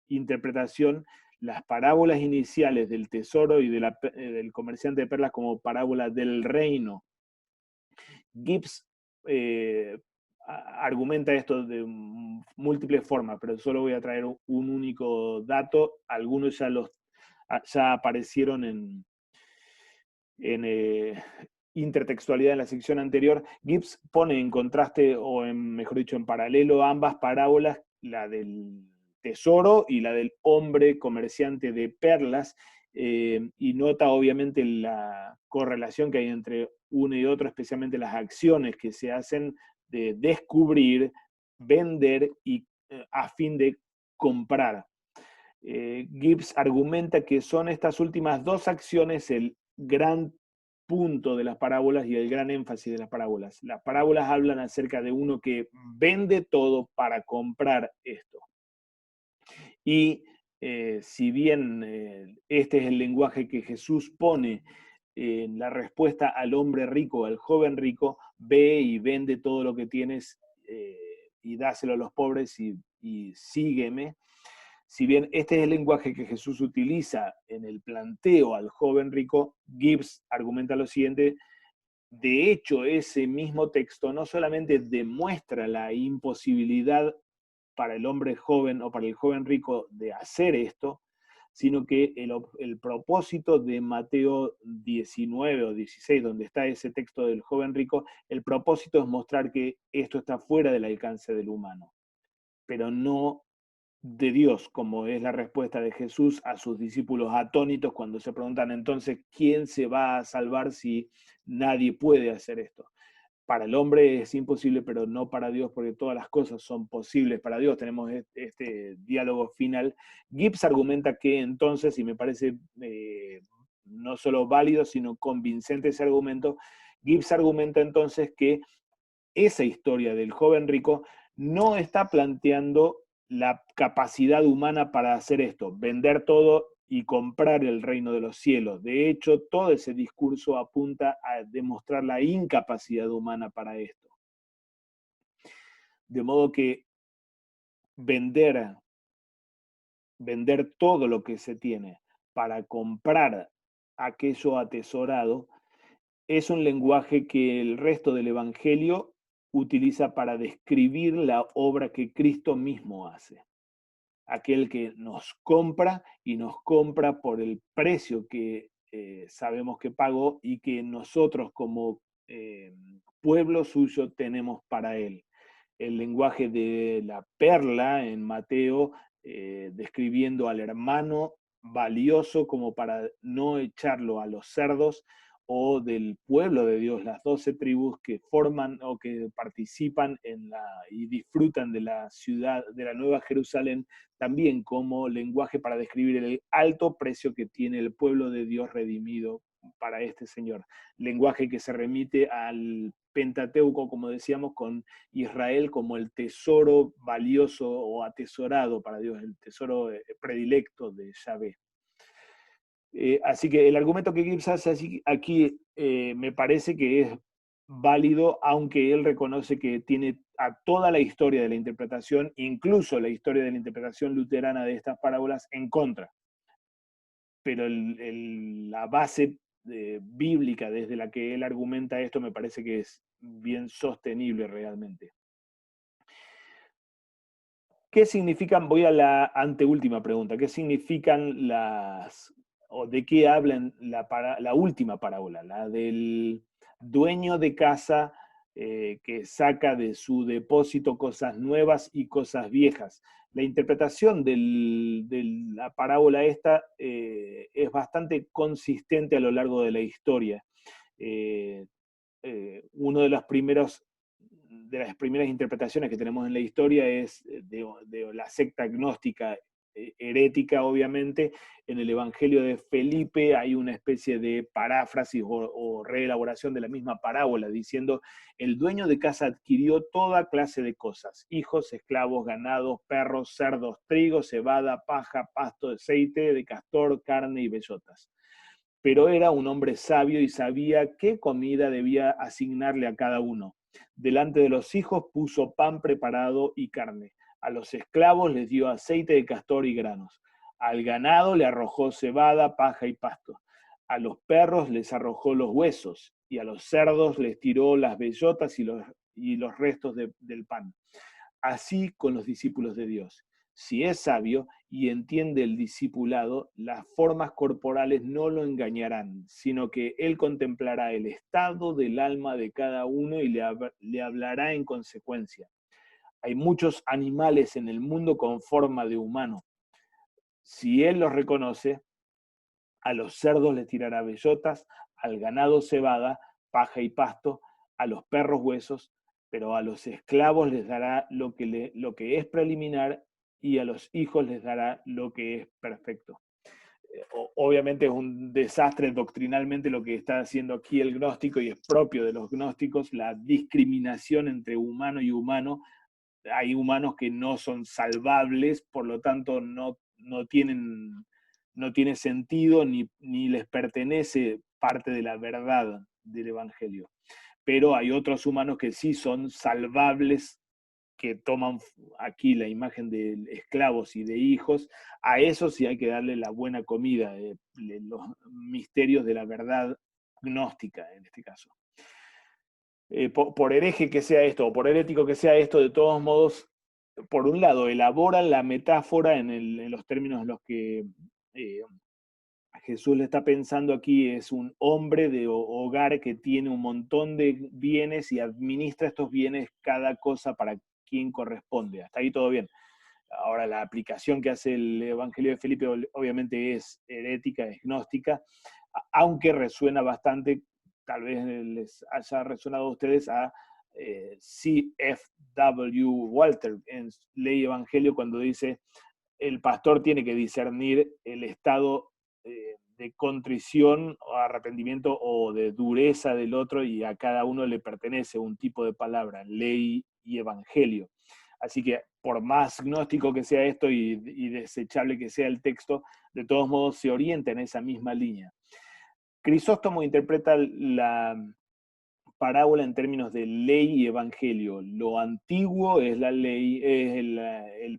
interpretación las parábolas iniciales del tesoro y del comerciante de perlas como parábola del reino. Gibbs argumenta esto de múltiples formas, pero solo voy a traer un único dato. Algunos ya ya aparecieron en intertextualidad en la sección anterior. Gibbs pone en contraste, o mejor dicho, en paralelo ambas parábolas, la del tesoro y la del hombre comerciante de perlas, y nota obviamente la correlación que hay entre uno y otro, especialmente las acciones que se hacen de descubrir, vender y a fin de comprar. Gibbs argumenta que son estas últimas dos acciones el gran punto de las parábolas y el gran énfasis de las parábolas. Las parábolas hablan acerca de uno que vende todo para comprar esto. Y si bien este es el lenguaje que Jesús pone en la respuesta al hombre rico, al joven rico, ve y vende todo lo que tienes y dáselo a los pobres y sígueme. Si bien este es el lenguaje que Jesús utiliza en el planteo al joven rico, Gibbs argumenta lo siguiente: de hecho, ese mismo texto no solamente demuestra la imposibilidad para el hombre joven o para el joven rico de hacer esto, sino que el propósito de Mateo 19 o 16, donde está ese texto del joven rico, el propósito es mostrar que esto está fuera del alcance del humano, pero no de Dios, como es la respuesta de Jesús a sus discípulos atónitos cuando se preguntan entonces, ¿quién se va a salvar si nadie puede hacer esto? Para el hombre es imposible, pero no para Dios, porque todas las cosas son posibles para Dios. Tenemos este diálogo final. Gibbs argumenta que entonces, y me parece no solo válido, sino convincente ese argumento, Gibbs argumenta entonces que esa historia del joven rico no está planteando la capacidad humana para hacer esto, vender todo y comprar el reino de los cielos. De hecho, todo ese discurso apunta a demostrar la incapacidad humana para esto. De modo que vender todo lo que se tiene para comprar aquello atesorado es un lenguaje que el resto del Evangelio utiliza para describir la obra que Cristo mismo hace. Aquel que nos compra y nos compra por el precio que sabemos que pagó y que nosotros como pueblo suyo tenemos para él. El lenguaje de la perla en Mateo, describiendo al hermano valioso como para no echarlo a los cerdos, o del pueblo de Dios, las 12 tribus que forman o que participan y disfrutan de la ciudad, de la Nueva Jerusalén, también como lenguaje para describir el alto precio que tiene el pueblo de Dios redimido para este Señor. Lenguaje que se remite al Pentateuco, como decíamos, con Israel como el tesoro valioso o atesorado para Dios, el tesoro predilecto de Yahvé. Así que el argumento que Gibbs hace aquí me parece que es válido, aunque él reconoce que tiene a toda la historia de la interpretación, incluso la historia de la interpretación luterana de estas parábolas, en contra. Pero la base bíblica desde la que él argumenta esto me parece que es bien sostenible realmente. ¿Qué significan? Voy a la anteúltima pregunta. ¿Qué significan o de qué hablan la última parábola, la del dueño de casa que saca de su depósito cosas nuevas y cosas viejas? La interpretación de la parábola esta es bastante consistente a lo largo de la historia. Uno de las primeras interpretaciones que tenemos en la historia es de la secta gnóstica herética, obviamente. En el Evangelio de Felipe hay una especie de paráfrasis o reelaboración de la misma parábola, diciendo: el dueño de casa adquirió toda clase de cosas, hijos, esclavos, ganados, perros, cerdos, trigo, cebada, paja, pasto, aceite de castor, carne y bellotas. Pero era un hombre sabio y sabía qué comida debía asignarle a cada uno. Delante de los hijos puso pan preparado y carne. A los esclavos les dio aceite de castor y granos. Al ganado le arrojó cebada, paja y pasto. A los perros les arrojó los huesos, y a los cerdos les tiró las bellotas y los restos del pan. Así con los discípulos de Dios. Si es sabio y entiende el discipulado, las formas corporales no lo engañarán, sino que él contemplará el estado del alma de cada uno y le hablará en consecuencia. Hay muchos animales en el mundo con forma de humano. Si él los reconoce, a los cerdos les tirará bellotas, al ganado cebada, paja y pasto, a los perros huesos, pero a los esclavos les dará lo que es preliminar y a los hijos les dará lo que es perfecto. Obviamente es un desastre doctrinalmente lo que está haciendo aquí el gnóstico y es propio de los gnósticos la discriminación entre humano y humano. Hay humanos que no son salvables, por lo tanto no tiene sentido ni les pertenece parte de la verdad del Evangelio. Pero hay otros humanos que sí son salvables, que toman aquí la imagen de esclavos y de hijos. A esos sí hay que darle la buena comida, los misterios de la verdad gnóstica en este caso. Por hereje que sea esto, o por herético que sea esto, de todos modos, por un lado, elaboran la metáfora en los términos en los que Jesús le está pensando aquí, es un hombre de hogar que tiene un montón de bienes y administra estos bienes, cada cosa para quien corresponde. Hasta ahí todo bien. Ahora, la aplicación que hace el Evangelio de Felipe obviamente es herética, es gnóstica, aunque resuena bastante, tal vez les haya resonado a ustedes, a C.F.W. Walter en Ley y Evangelio, cuando dice, el pastor tiene que discernir el estado de contrición o arrepentimiento o de dureza del otro, y a cada uno le pertenece un tipo de palabra, ley y evangelio. Así que por más gnóstico que sea esto y desechable que sea el texto, de todos modos se orienta en esa misma línea. Crisóstomo interpreta la parábola en términos de ley y evangelio. Lo antiguo es la ley,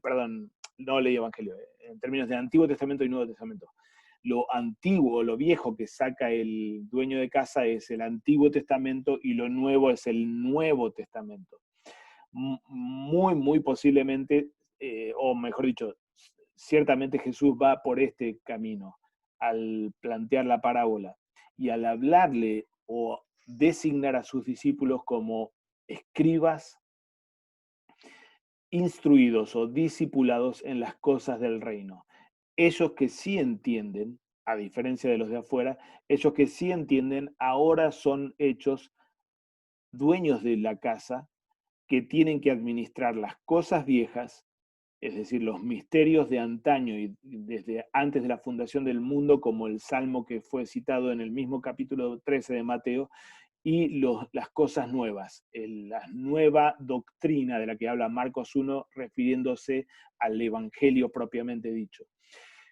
perdón, no ley y evangelio, en términos de Antiguo Testamento y Nuevo Testamento. Lo antiguo, lo viejo que saca el dueño de casa es el Antiguo Testamento y lo nuevo es el Nuevo Testamento. Muy posiblemente, o mejor dicho, ciertamente Jesús va por este camino al plantear la parábola y al hablarle o designar a sus discípulos como escribas instruidos o discipulados en las cosas del reino. Ellos que sí entienden, a diferencia de los de afuera, ellos que sí entienden ahora son hechos dueños de la casa, que tienen que administrar las cosas viejas, es decir, los misterios de antaño y desde antes de la fundación del mundo, como el Salmo que fue citado en el mismo capítulo 13 de Mateo, y las cosas nuevas, la nueva doctrina de la que habla Marcos 1, refiriéndose al Evangelio propiamente dicho.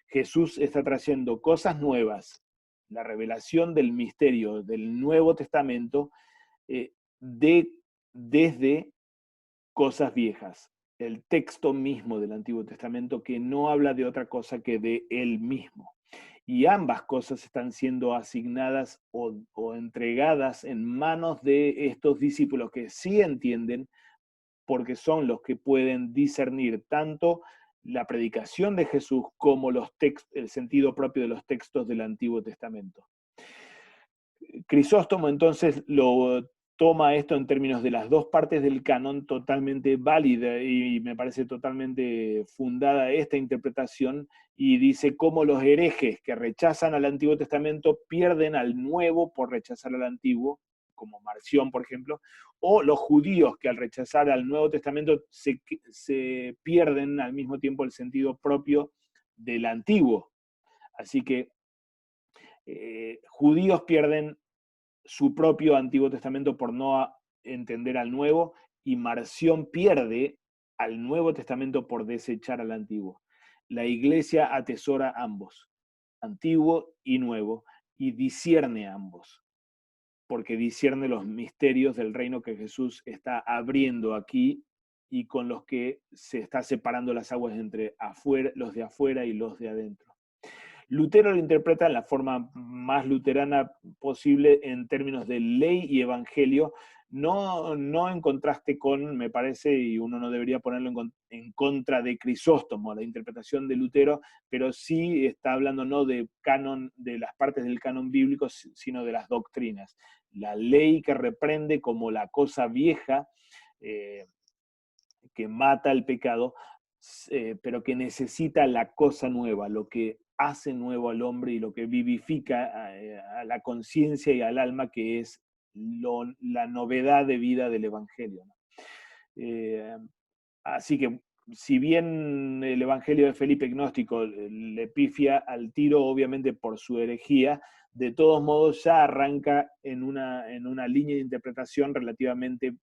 Jesús está trayendo cosas nuevas, la revelación del misterio del Nuevo Testamento, desde cosas viejas, el texto mismo del Antiguo Testamento que no habla de otra cosa que de él mismo. Y ambas cosas están siendo asignadas o entregadas en manos de estos discípulos que sí entienden, porque son los que pueden discernir tanto la predicación de Jesús como el sentido propio de los textos del Antiguo Testamento. Crisóstomo entonces lo toma esto en términos de las dos partes del canon, totalmente válida y me parece totalmente fundada esta interpretación, y dice cómo los herejes que rechazan al Antiguo Testamento pierden al Nuevo por rechazar al Antiguo, como Marción, por ejemplo, o los judíos que al rechazar al Nuevo Testamento se pierden al mismo tiempo el sentido propio del Antiguo. Así que judíos pierden su propio Antiguo Testamento por no entender al Nuevo, y Marción pierde al Nuevo Testamento por desechar al Antiguo. La Iglesia atesora ambos, Antiguo y Nuevo, y discierne ambos, porque discierne los misterios del reino que Jesús está abriendo aquí y con los que se está separando las aguas entre los de afuera y los de adentro. Lutero lo interpreta en la forma más luterana posible en términos de ley y evangelio, no en contraste con, me parece, y uno no debería ponerlo en contra de Crisóstomo, la interpretación de Lutero, pero sí está hablando no de canon, de las partes del canon bíblico, sino de las doctrinas. La ley que reprende como la cosa vieja, que mata el pecado, pero que necesita la cosa nueva, lo que hace nuevo al hombre y lo que vivifica a la conciencia y al alma, que es la novedad de vida del Evangelio, ¿no? Así que, si bien el Evangelio de Felipe gnóstico le pifia al tiro, obviamente por su herejía, de todos modos ya arranca en una línea de interpretación relativamente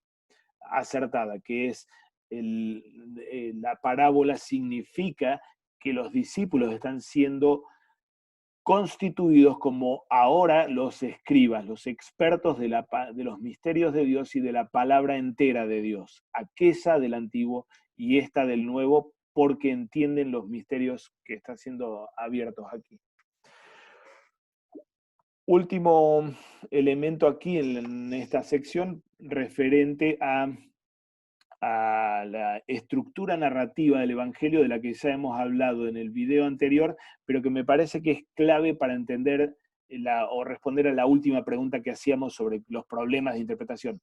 acertada, que es la parábola significa que los discípulos están siendo constituidos como ahora los escribas, los expertos de los misterios de Dios y de la palabra entera de Dios, aquella del antiguo y esta del nuevo, porque entienden los misterios que están siendo abiertos aquí. Último elemento aquí en esta sección referente a la estructura narrativa del Evangelio, de la que ya hemos hablado en el video anterior, pero que me parece que es clave para entender o responder a la última pregunta que hacíamos sobre los problemas de interpretación.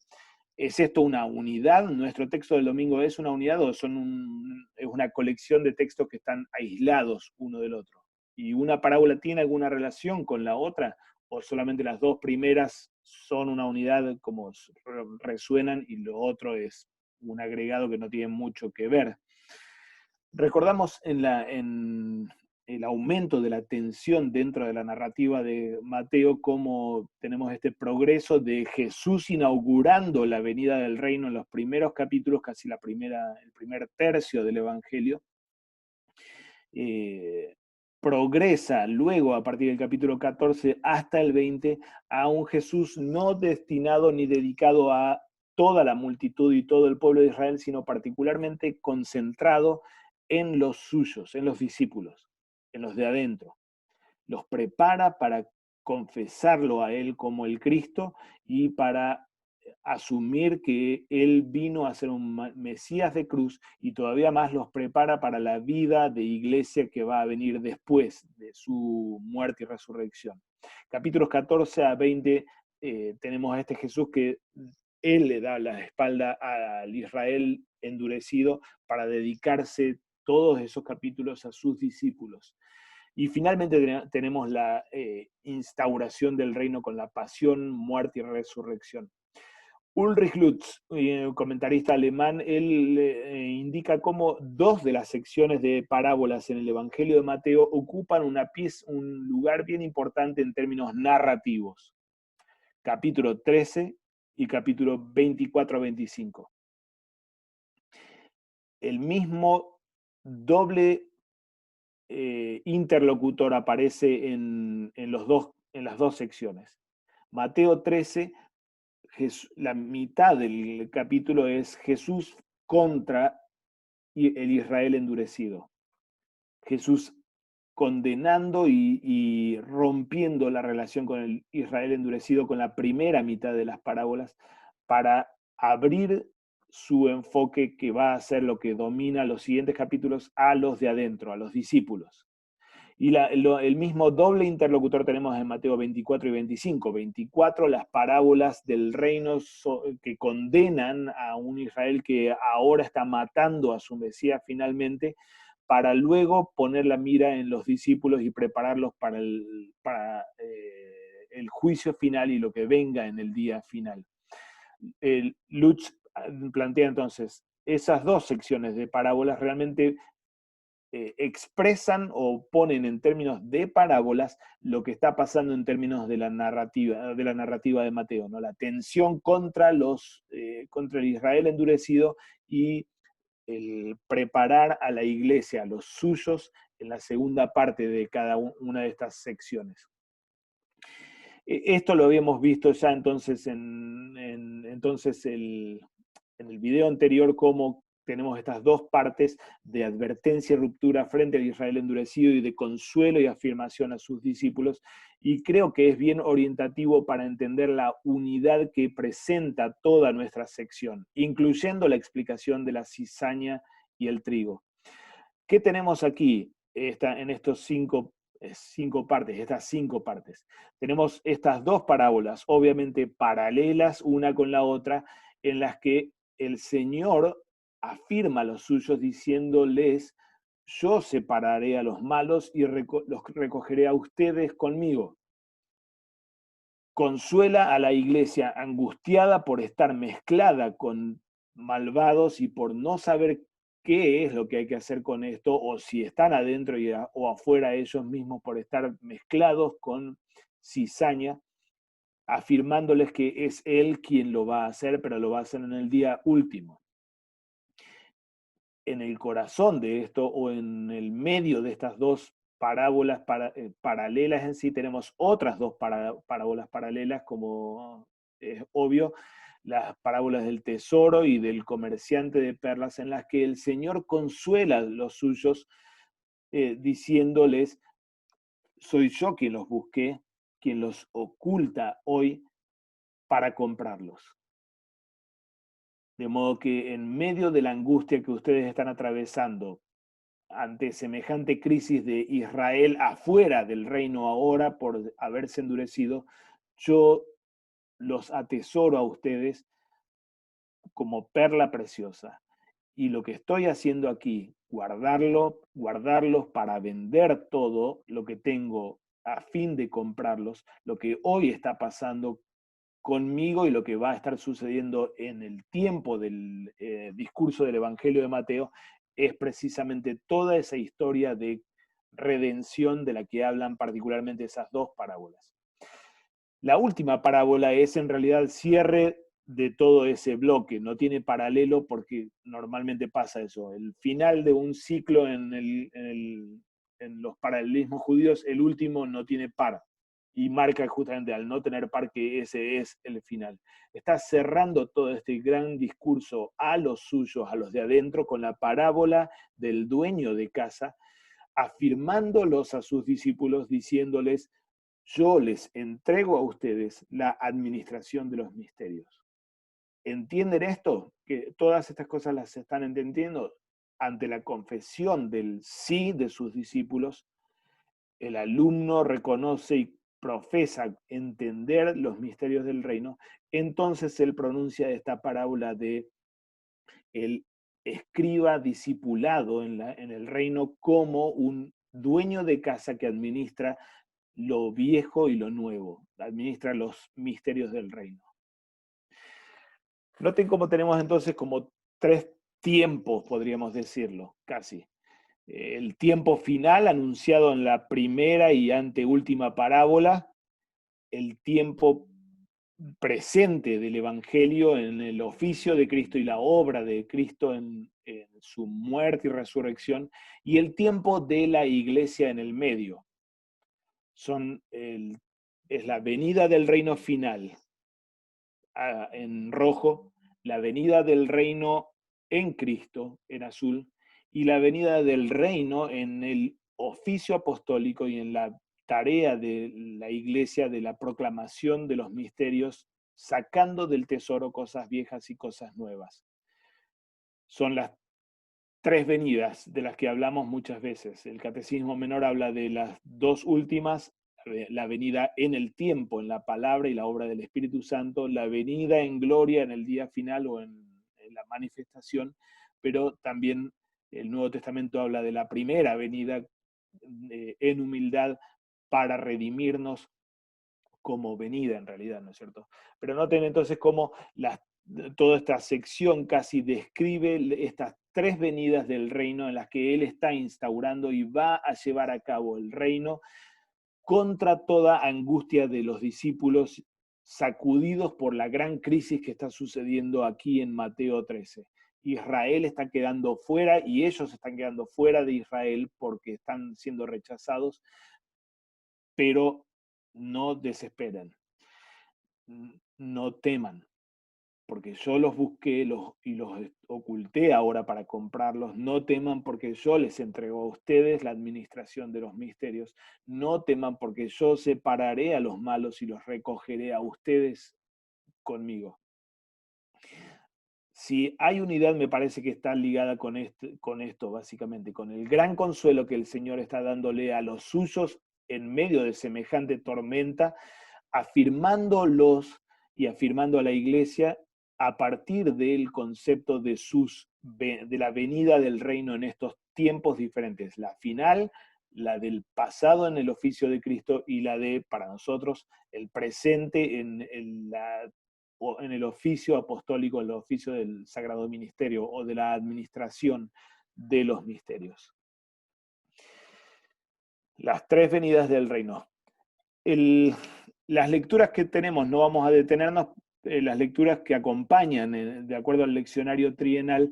¿Es esto una unidad? ¿Nuestro texto del domingo es una unidad o es una colección de textos que están aislados uno del otro? ¿Y una parábola tiene alguna relación con la otra? ¿O solamente las dos primeras son una unidad como resuenan y lo otro es un agregado que no tiene mucho que ver? Recordamos en el aumento de la tensión dentro de la narrativa de Mateo, cómo tenemos este progreso de Jesús inaugurando la venida del reino en los primeros capítulos, casi el primer tercio del Evangelio. Progresa luego a partir del capítulo 14 hasta el 20 a un Jesús no destinado ni dedicado a toda la multitud y todo el pueblo de Israel, sino particularmente concentrado en los suyos, en los discípulos, en los de adentro. Los prepara para confesarlo a él como el Cristo y para asumir que él vino a ser un Mesías de cruz, y todavía más los prepara para la vida de iglesia que va a venir después de su muerte y resurrección. Capítulos 14 a 20 tenemos a este Jesús que él le da la espalda al Israel endurecido para dedicarse todos esos capítulos a sus discípulos. Y finalmente tenemos la instauración del reino con la pasión, muerte y resurrección. Ulrich Lutz, comentarista alemán, él indica cómo dos de las secciones de parábolas en el Evangelio de Mateo ocupan un lugar bien importante en términos narrativos. Capítulo 13 y capítulo 24 a 25. El mismo doble interlocutor aparece en las dos secciones. Mateo 13, la mitad del capítulo es Jesús contra el Israel endurecido. Jesús condenando y rompiendo la relación con el Israel endurecido con la primera mitad de las parábolas, para abrir su enfoque, que va a ser lo que domina los siguientes capítulos, a los de adentro, a los discípulos. Y el mismo doble interlocutor tenemos en Mateo 24 y 25. 24, las parábolas del reino que condenan a un Israel que ahora está matando a su Mesías finalmente, para luego poner la mira en los discípulos y prepararlos para el juicio final y lo que venga en el día final. Lutz plantea entonces esas dos secciones de parábolas realmente expresan o ponen en términos de parábolas lo que está pasando en términos de la narrativa de Mateo, ¿no? La tensión contra el Israel endurecido y el preparar a la iglesia, a los suyos, en la segunda parte de cada una de estas secciones. Esto lo habíamos visto ya entonces en el video anterior, cómo tenemos estas dos partes de advertencia y ruptura frente al Israel endurecido y de consuelo y afirmación a sus discípulos, y creo que es bien orientativo para entender la unidad que presenta toda nuestra sección, incluyendo la explicación de la cizaña y el trigo. ¿Qué tenemos aquí en estos cinco partes, estas 5 partes? Tenemos estas dos parábolas, obviamente paralelas una con la otra, en las que el Señor afirma a los suyos diciéndoles: yo separaré a los malos y los recogeré a ustedes conmigo. Consuela a la iglesia angustiada por estar mezclada con malvados y por no saber qué es lo que hay que hacer con esto, o si están adentro o afuera ellos mismos por estar mezclados con cizaña, afirmándoles que es Él quien lo va a hacer, pero lo va a hacer en el día último. En el corazón de esto, o en el medio de estas dos parábolas paralelas en sí, tenemos otras dos parábolas paralelas, como es obvio, las parábolas del tesoro y del comerciante de perlas, en las que el Señor consuela a los suyos diciéndoles: soy yo quien los busqué, quien los oculta hoy para comprarlos. De modo que en medio de la angustia que ustedes están atravesando ante semejante crisis de Israel afuera del reino ahora por haberse endurecido, yo los atesoro a ustedes como perla preciosa. Y lo que estoy haciendo aquí, guardarlos para vender todo lo que tengo a fin de comprarlos, lo que hoy está pasando conmigo y lo que va a estar sucediendo en el tiempo del discurso del Evangelio de Mateo, es precisamente toda esa historia de redención de la que hablan particularmente esas dos parábolas. La última parábola es en realidad el cierre de todo ese bloque, no tiene paralelo porque normalmente pasa eso. El final de un ciclo en los paralelismos judíos, el último no tiene par, y marca justamente al no tener par que ese es el final. Está cerrando todo este gran discurso a los suyos, a los de adentro, con la parábola del dueño de casa, afirmándolos a sus discípulos, diciéndoles: yo les entrego a ustedes la administración de los misterios. ¿Entienden esto? Que todas estas cosas las están entendiendo. Ante la confesión del sí de sus discípulos, el alumno reconoce y profesa entender los misterios del reino. Entonces él pronuncia esta parábola de el escriba discipulado en el reino como un dueño de casa que administra lo viejo y lo nuevo, administra los misterios del reino. Noten cómo tenemos entonces como 3 tiempos, podríamos decirlo, casi. El tiempo final anunciado en la primera y anteúltima parábola, el tiempo presente del Evangelio en el oficio de Cristo y la obra de Cristo en su muerte y resurrección, y el tiempo de la iglesia en el medio. Es la venida del reino final en rojo, la venida del reino en Cristo en azul, y la venida del reino en el oficio apostólico y en la tarea de la iglesia de la proclamación de los misterios, sacando del tesoro cosas viejas y cosas nuevas. Son las 3 venidas de las que hablamos muchas veces. El Catecismo Menor habla de las 2 últimas: la venida en el tiempo, en la palabra y la obra del Espíritu Santo, la venida en gloria en el día final o en la manifestación, pero también el Nuevo Testamento habla de la primera venida en humildad para redimirnos como venida en realidad, ¿no es cierto? Pero noten entonces cómo toda esta sección casi describe estas 3 venidas del reino en las que Él está instaurando y va a llevar a cabo el reino contra toda angustia de los discípulos sacudidos por la gran crisis que está sucediendo aquí en Mateo 13. Israel está quedando fuera y ellos están quedando fuera de Israel porque están siendo rechazados, pero no desesperen, no teman, porque yo los busqué y los oculté ahora para comprarlos. No teman porque yo les entrego a ustedes la administración de los misterios. No teman porque yo separaré a los malos y los recogeré a ustedes conmigo. Si hay unidad, me parece que está ligada con esto, básicamente, con el gran consuelo que el Señor está dándole a los suyos en medio de semejante tormenta, afirmándolos y afirmando a la iglesia a partir del concepto de la venida del reino en estos tiempos diferentes. La final, la del pasado en el oficio de Cristo y la de, para nosotros, el presente en el oficio apostólico, el oficio del sagrado ministerio o de la administración de los misterios. Las tres venidas del reino. Las lecturas que tenemos, no vamos a detenernos, las lecturas que acompañan, de acuerdo al leccionario trienal,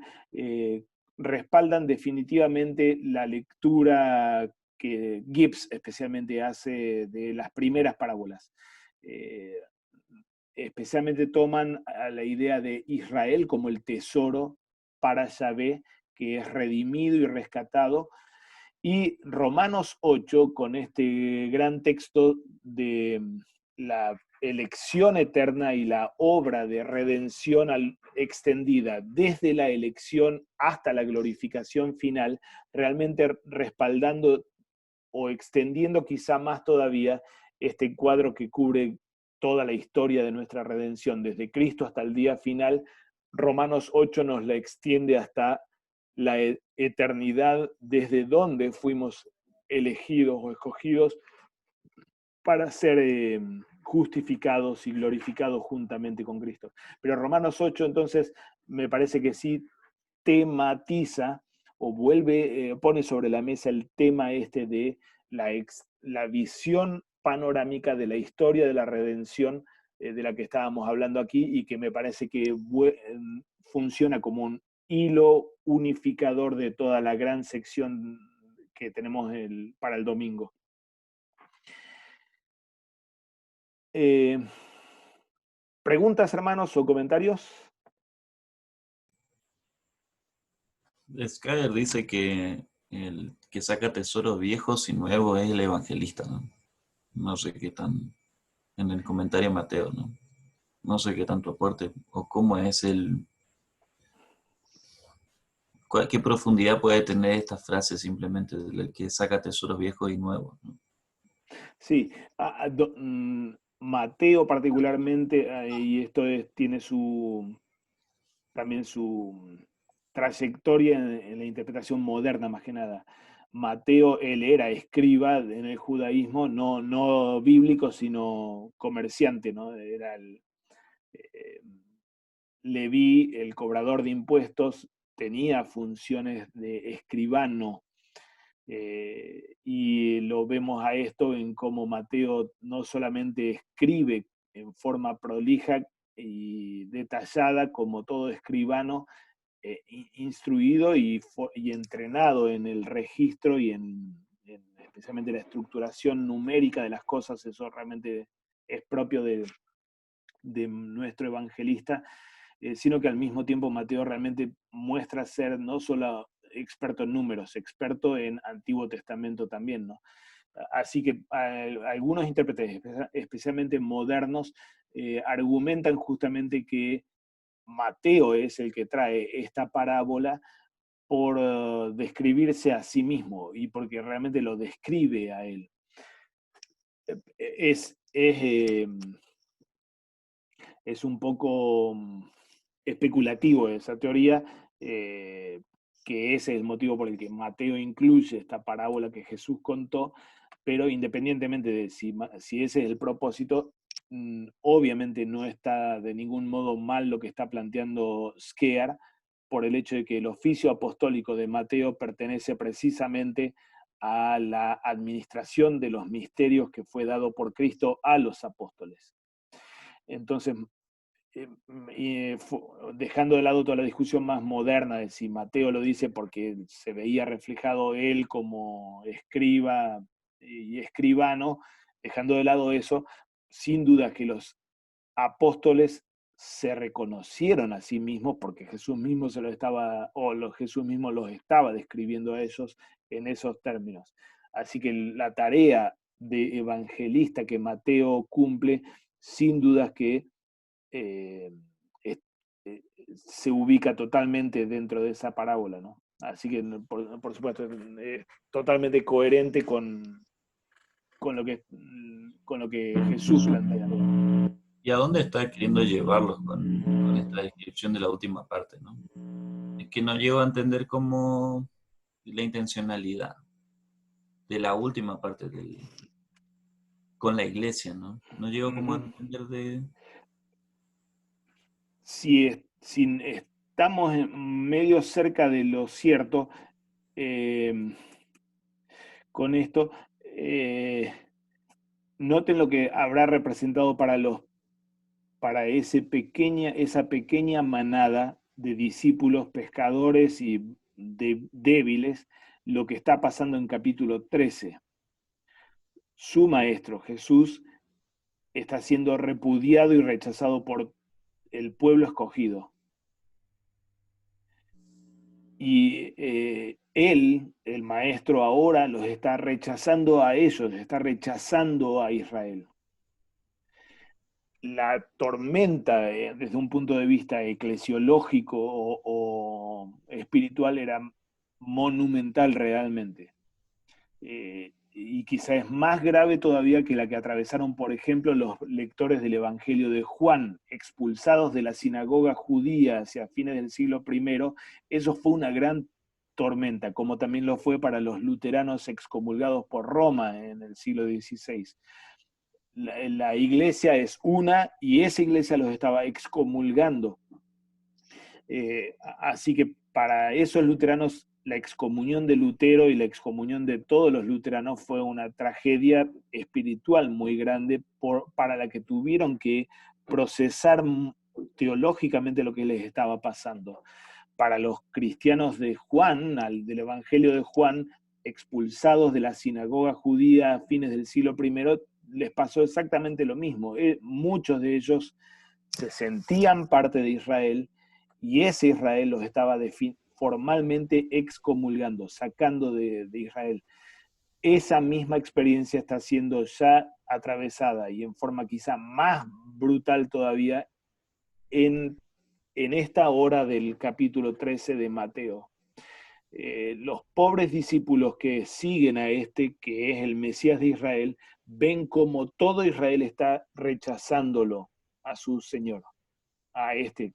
respaldan definitivamente la lectura que Gibbs especialmente hace de las primeras parábolas. Especialmente toman a la idea de Israel como el tesoro para Yahvé, que es redimido y rescatado, y Romanos 8, con este gran texto de la elección eterna y la obra de redención extendida desde la elección hasta la glorificación final, realmente respaldando o extendiendo quizá más todavía este cuadro que cubre toda la historia de nuestra redención, desde Cristo hasta el día final. Romanos 8 nos la extiende hasta la eternidad, desde donde fuimos elegidos o escogidos para ser justificados y glorificados juntamente con Cristo. Pero Romanos 8 entonces me parece que sí tematiza o pone sobre la mesa el tema este de la visión panorámica de la historia de la redención de la que estábamos hablando aquí y que me parece que funciona como un hilo unificador de toda la gran sección que tenemos para el domingo. ¿Preguntas, hermanos, o comentarios? Skyer dice que el que saca tesoros viejos y nuevos es el evangelista, ¿no? No sé qué tan, en el comentario Mateo, ¿no? No sé qué tanto aporte o cómo es qué profundidad puede tener esta frase simplemente del que saca tesoros viejos y nuevos, ¿no? Sí, Mateo particularmente, y esto tiene también su trayectoria en la interpretación moderna más que nada. Mateo, él era escriba en el judaísmo, no bíblico, sino comerciante, ¿no? Era eh, Leví, el cobrador de impuestos, tenía funciones de escribano. Y lo vemos a esto en cómo Mateo no solamente escribe en forma prolija y detallada como todo escribano, instruido y entrenado en el registro y especialmente la estructuración numérica de las cosas. Eso realmente es propio de nuestro evangelista, sino que al mismo tiempo Mateo realmente muestra ser no solo experto en números, experto en Antiguo Testamento también, ¿no? Así que algunos intérpretes, especialmente modernos, argumentan justamente que Mateo es el que trae esta parábola por describirse a sí mismo y porque realmente lo describe a él. Es un poco especulativo esa teoría, que ese es el motivo por el que Mateo incluye esta parábola que Jesús contó, pero independientemente de si ese es el propósito, obviamente no está de ningún modo mal lo que está planteando Skear, por el hecho de que el oficio apostólico de Mateo pertenece precisamente a la administración de los misterios que fue dado por Cristo a los apóstoles. Entonces, dejando de lado toda la discusión más moderna de si Mateo lo dice porque se veía reflejado él como escriba y escribano, dejando de lado eso, sin duda que los apóstoles se reconocieron a sí mismos, porque Jesús mismo se lo estaba, Jesús mismo los estaba describiendo a ellos en esos términos. Así que la tarea de evangelista que Mateo cumple, sin dudas que eh, se ubica totalmente dentro de esa parábola, ¿no? Así que, por supuesto, es totalmente coherente con lo que Jesús plantea. ¿Y a dónde está queriendo llevarlos con esta descripción de la última parte, ¿no? Es que no llego a entender cómo la intencionalidad de la última parte con la iglesia, ¿no? No llego como a entender de... Si estamos medio cerca de lo cierto con esto, noten lo que habrá representado para esa pequeña manada de discípulos pescadores y débiles, lo que está pasando en capítulo 13. Su maestro, Jesús, está siendo repudiado y rechazado por el pueblo escogido. Y él, el maestro, ahora los está rechazando a ellos, está rechazando a Israel. La tormenta, desde un punto de vista eclesiológico o espiritual, era monumental realmente. Y quizá es más grave todavía que la que atravesaron, por ejemplo, los lectores del Evangelio de Juan, expulsados de la sinagoga judía hacia fines del siglo I. Eso fue una gran tormenta, como también lo fue para los luteranos excomulgados por Roma en el siglo XVI. La iglesia es una y esa iglesia los estaba excomulgando. Así que para esos luteranos la excomunión de Lutero y la excomunión de todos los luteranos fue una tragedia espiritual muy grande para la que tuvieron que procesar teológicamente lo que les estaba pasando. Para los cristianos de Juan, del Evangelio de Juan, expulsados de la sinagoga judía a fines del siglo I, les pasó exactamente lo mismo. Muchos de ellos se sentían parte de Israel y ese Israel los estaba formalmente excomulgando, sacando de Israel. Esa misma experiencia está siendo ya atravesada y en forma quizá más brutal todavía en esta hora del capítulo 13 de Mateo. Los pobres discípulos que siguen a este, que es el Mesías de Israel, ven como todo Israel está rechazándolo a su Señor, a este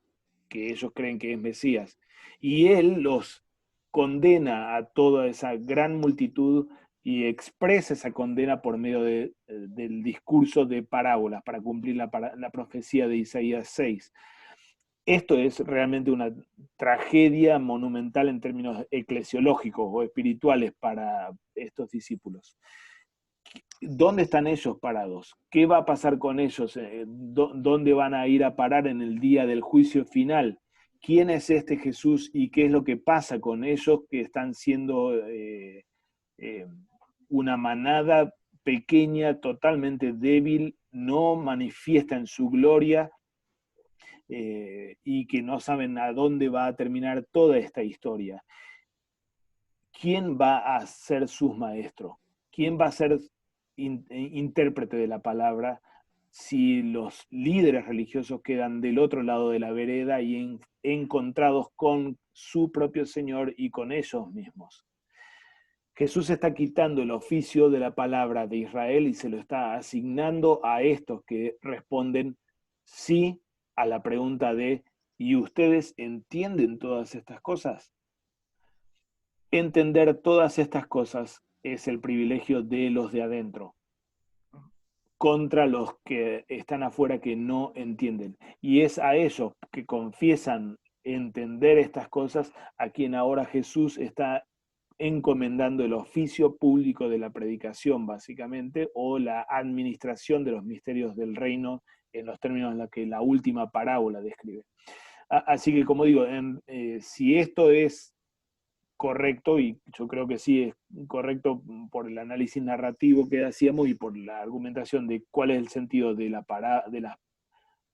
que ellos creen que es Mesías. Y él los condena a toda esa gran multitud y expresa esa condena por medio del discurso de parábolas para cumplir la profecía de Isaías 6. Esto es realmente una tragedia monumental en términos eclesiológicos o espirituales para estos discípulos. ¿Dónde están ellos parados? ¿Qué va a pasar con ellos? ¿Dónde van a ir a parar en el día del juicio final? ¿Quién es este Jesús y qué es lo que pasa con ellos que están siendo una manada pequeña, totalmente débil, no manifiesta en su gloria y que no saben a dónde va a terminar toda esta historia? ¿Quién va a ser sus maestros? ¿Quién va a ser intérprete de la palabra si los líderes religiosos quedan del otro lado de la vereda y encontrados con su propio Señor y con ellos mismos? Jesús está quitando el oficio de la palabra de Israel y se lo está asignando a estos que responden sí a la pregunta de ¿y ustedes entienden todas estas cosas? Entender todas estas cosas es el privilegio de los de adentro, contra los que están afuera que no entienden. Y es a ellos que confiesan entender estas cosas a quien ahora Jesús está encomendando el oficio público de la predicación, básicamente, o la administración de los misterios del reino en los términos en los que la última parábola describe. Así que, como digo, si esto es correcto, y yo creo que sí es correcto por el análisis narrativo que hacíamos y por la argumentación de cuál es el sentido de las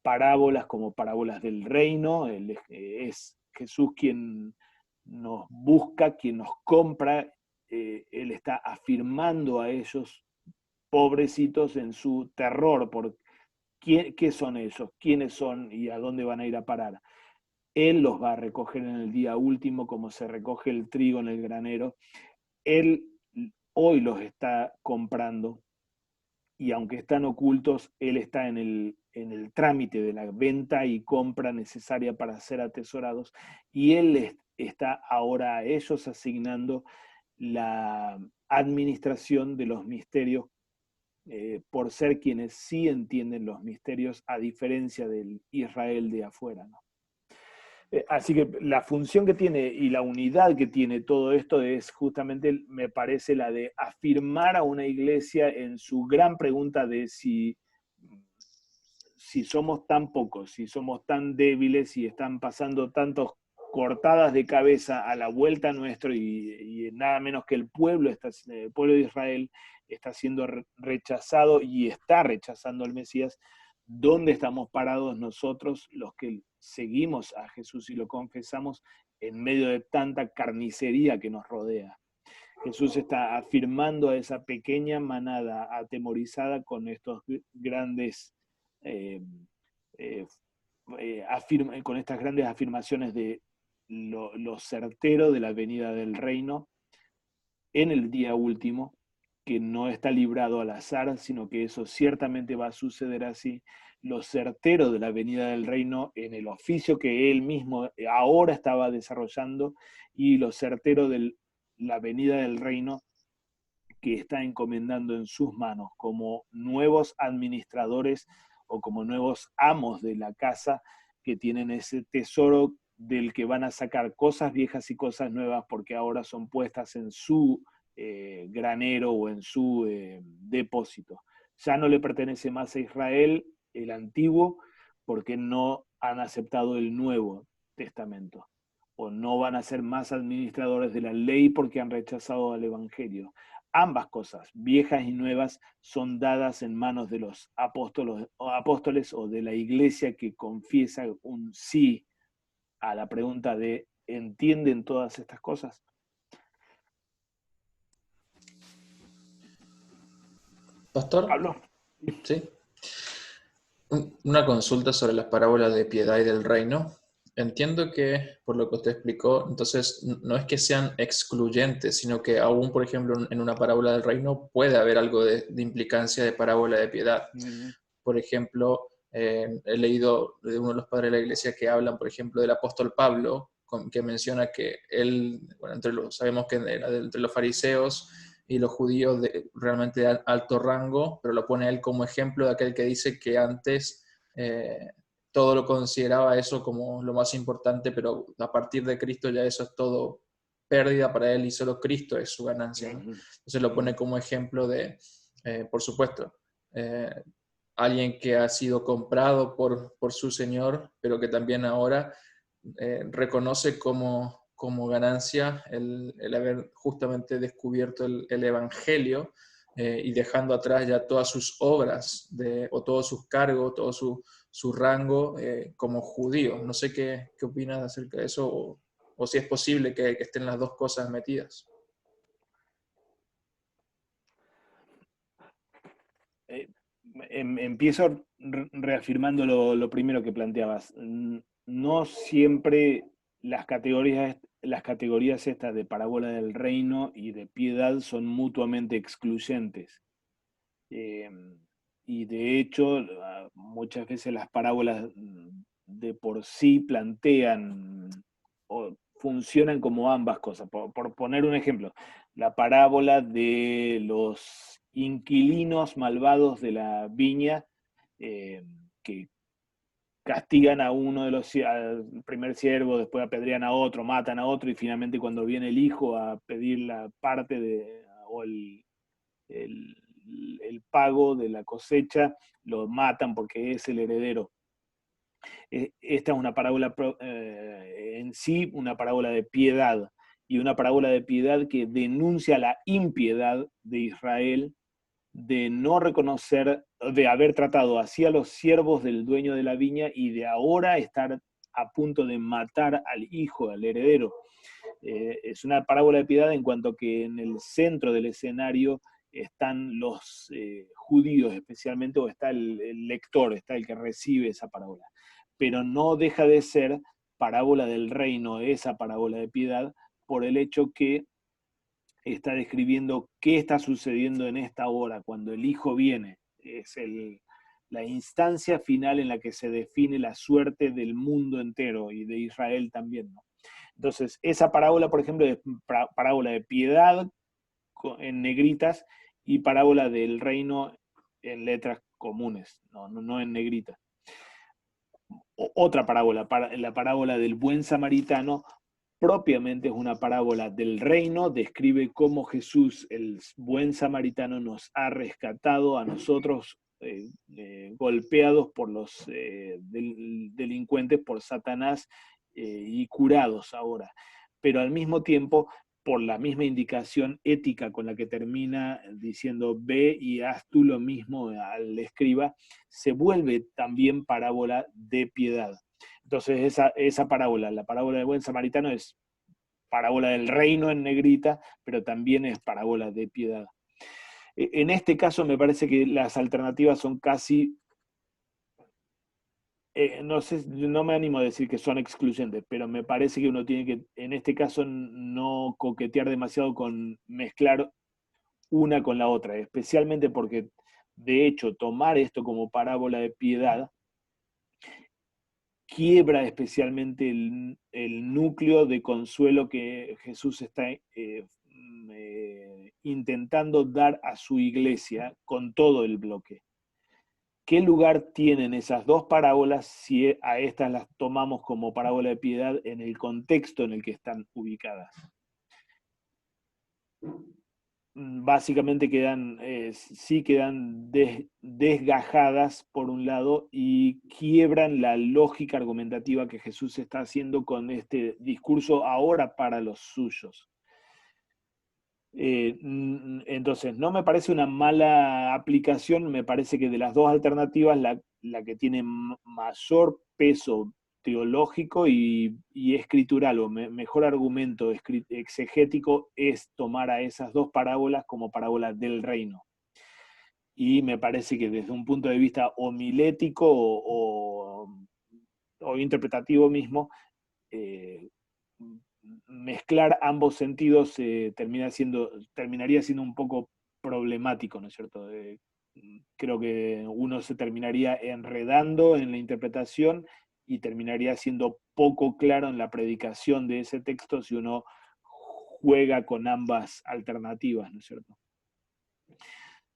parábolas como parábolas del reino. Es Jesús quien nos busca, quien nos compra. Él está afirmando a ellos, pobrecitos, en su terror por qué son ellos, quiénes son y a dónde van a ir a parar. Él los va a recoger en el día último, como se recoge el trigo en el granero. Él hoy los está comprando, y aunque están ocultos, Él está en el trámite de la venta y compra necesaria para ser atesorados, y Él les está ahora a ellos asignando la administración de los misterios, por ser quienes sí entienden los misterios, a diferencia del Israel de afuera, ¿no? Así que la función que tiene y la unidad que tiene todo esto es justamente, me parece, la de afirmar a una iglesia en su gran pregunta de si somos tan pocos, si somos tan débiles, si están pasando tantas cortadas de cabeza a la vuelta nuestro, y nada menos que el pueblo de Israel está siendo rechazado y está rechazando al Mesías. ¿Dónde estamos parados nosotros, los que seguimos a Jesús y lo confesamos, en medio de tanta carnicería que nos rodea? Jesús está afirmando a esa pequeña manada atemorizada con estos grandes con estas grandes afirmaciones de lo certero de la venida del reino en el día último, que no está librado al azar, sino que eso ciertamente va a suceder así. Lo certero de la venida del reino en el oficio que él mismo ahora estaba desarrollando, y lo certero de la venida del reino que está encomendando en sus manos como nuevos administradores o como nuevos amos de la casa, que tienen ese tesoro del que van a sacar cosas viejas y cosas nuevas, porque ahora son puestas en su granero o en su depósito. Ya no le pertenece más a Israel el antiguo, porque no han aceptado el Nuevo Testamento, o no van a ser más administradores de la ley porque han rechazado al Evangelio. Ambas cosas, viejas y nuevas, son dadas en manos de los apóstoles o de la iglesia que confiesa un sí a la pregunta de ¿entienden todas estas cosas? Pastor, Pablo. ¿sí? Una consulta sobre las parábolas de piedad y del reino. Entiendo que, por lo que usted explicó, entonces no es que sean excluyentes, sino que aún, por ejemplo, en una parábola del reino puede haber algo de implicancia de parábola de piedad. Por ejemplo, he leído de uno de los padres de la iglesia que hablan, por ejemplo, del apóstol Pablo, que menciona que él, bueno, sabemos que era entre los fariseos y los judíos realmente de alto rango, pero lo pone él como ejemplo de aquel que dice que antes todo lo consideraba eso como lo más importante, pero a partir de Cristo ya eso es todo pérdida para él y solo Cristo es su ganancia, ¿no? Entonces lo pone como ejemplo de, por supuesto, alguien que ha sido comprado por su Señor, pero que también ahora reconoce como ganancia el haber justamente descubierto el Evangelio, y dejando atrás ya todas sus obras o todos sus cargos, todo su rango como judío. No sé qué opinas acerca de eso, o si es posible que estén las dos cosas metidas. Empiezo reafirmando lo primero que planteabas. No siempre las categorías estas de parábola del reino y de piedad son mutuamente excluyentes. Y de hecho, muchas veces las parábolas de por sí plantean o funcionan como ambas cosas. Por poner un ejemplo, la parábola de los inquilinos malvados de la viña, que castigan a uno al primer siervo, después apedrean a otro, matan a otro, y finalmente cuando viene el hijo a pedir la parte o el pago de la cosecha, lo matan porque es el heredero. Esta es una parábola en sí, una parábola de piedad, y una parábola de piedad que denuncia la impiedad de Israel de no reconocer de haber tratado así a los siervos del dueño de la viña y de ahora estar a punto de matar al hijo, al heredero. Es una parábola de piedad en cuanto que en el centro del escenario están los judíos especialmente, o está el lector, está el que recibe esa parábola. Pero no deja de ser parábola del reino, esa parábola de piedad, por el hecho que está describiendo qué está sucediendo en esta hora, cuando el Hijo viene. Es la instancia final en la que se define la suerte del mundo entero y de Israel también, ¿no? Entonces, esa parábola, por ejemplo, es parábola de piedad en negritas y parábola del reino en letras comunes, no en negritas. Otra parábola, la parábola del buen samaritano, propiamente es una parábola del reino, describe cómo Jesús, el buen samaritano, nos ha rescatado a nosotros golpeados por los delincuentes, por Satanás, y curados ahora. Pero al mismo tiempo, por la misma indicación ética con la que termina diciendo ve y haz tú lo mismo al escriba, se vuelve también parábola de piedad. Entonces esa parábola, la parábola del buen samaritano, es parábola del reino en negrita, pero también es parábola de piedad. En este caso me parece que las alternativas son casi, no sé, no me animo a decir que son excluyentes, pero me parece que uno tiene que, en este caso, no coquetear demasiado con mezclar una con la otra, especialmente porque, de hecho, tomar esto como parábola de piedad quiebra especialmente el núcleo de consuelo que Jesús está intentando dar a su iglesia con todo el bloque. ¿Qué lugar tienen esas dos parábolas si a estas las tomamos como parábola de piedad en el contexto en el que están ubicadas? Básicamente sí quedan desgajadas por un lado y quiebran la lógica argumentativa que Jesús está haciendo con este discurso ahora para los suyos. Entonces, no me parece una mala aplicación, me parece que de las dos alternativas, la que tiene mayor peso teológico y escritural, o mejor argumento exegético, es tomar a esas dos parábolas como parábolas del reino. Y me parece que desde un punto de vista homilético o interpretativo mismo, mezclar ambos sentidos terminaría siendo un poco problemático, ¿no es cierto? Creo que uno se terminaría enredando en la interpretación y terminaría siendo poco claro en la predicación de ese texto si uno juega con ambas alternativas, ¿no es cierto?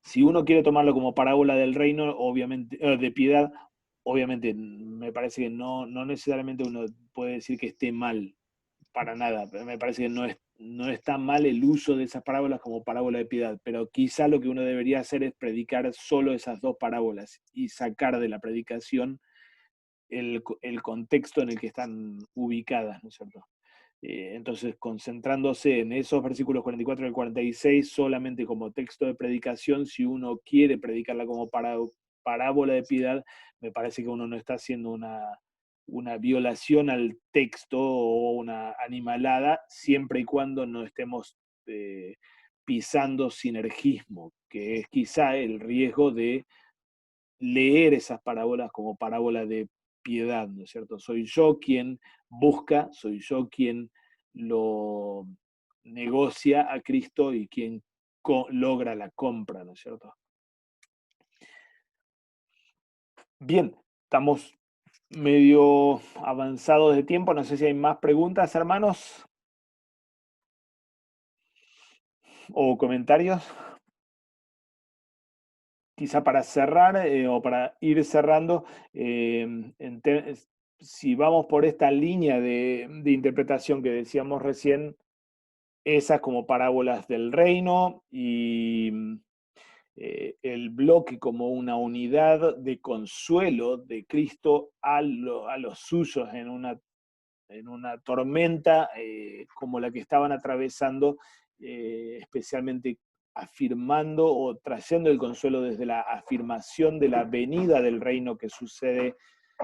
Si uno quiere tomarlo como parábola del reino, obviamente, de piedad, obviamente me parece que no necesariamente uno puede decir que esté mal, para nada. Me parece que no está mal el uso de esas parábolas como parábola de piedad, pero quizá lo que uno debería hacer es predicar solo esas dos parábolas y sacar de la predicación el contexto en el que están ubicadas, ¿no es cierto? Entonces, concentrándose en esos versículos 44 y 46 solamente como texto de predicación, si uno quiere predicarla como parábola de piedad, me parece que uno no está haciendo una violación al texto o una animalada, siempre y cuando no estemos pisando sinergismo, que es quizá el riesgo de leer esas parábolas como parábola de piedad, ¿no es cierto? Soy yo quien busca, soy yo quien lo negocia a Cristo y quien logra la compra, ¿no es cierto? Bien, estamos medio avanzados de tiempo, no sé si hay más preguntas, hermanos, o comentarios. Quizá para cerrar o para ir cerrando, si vamos por esta línea de interpretación que decíamos recién, esas como parábolas del reino y el bloque como una unidad de consuelo de Cristo a los suyos en una tormenta como la que estaban atravesando, especialmente afirmando o trayendo el consuelo desde la afirmación de la venida del reino que sucede,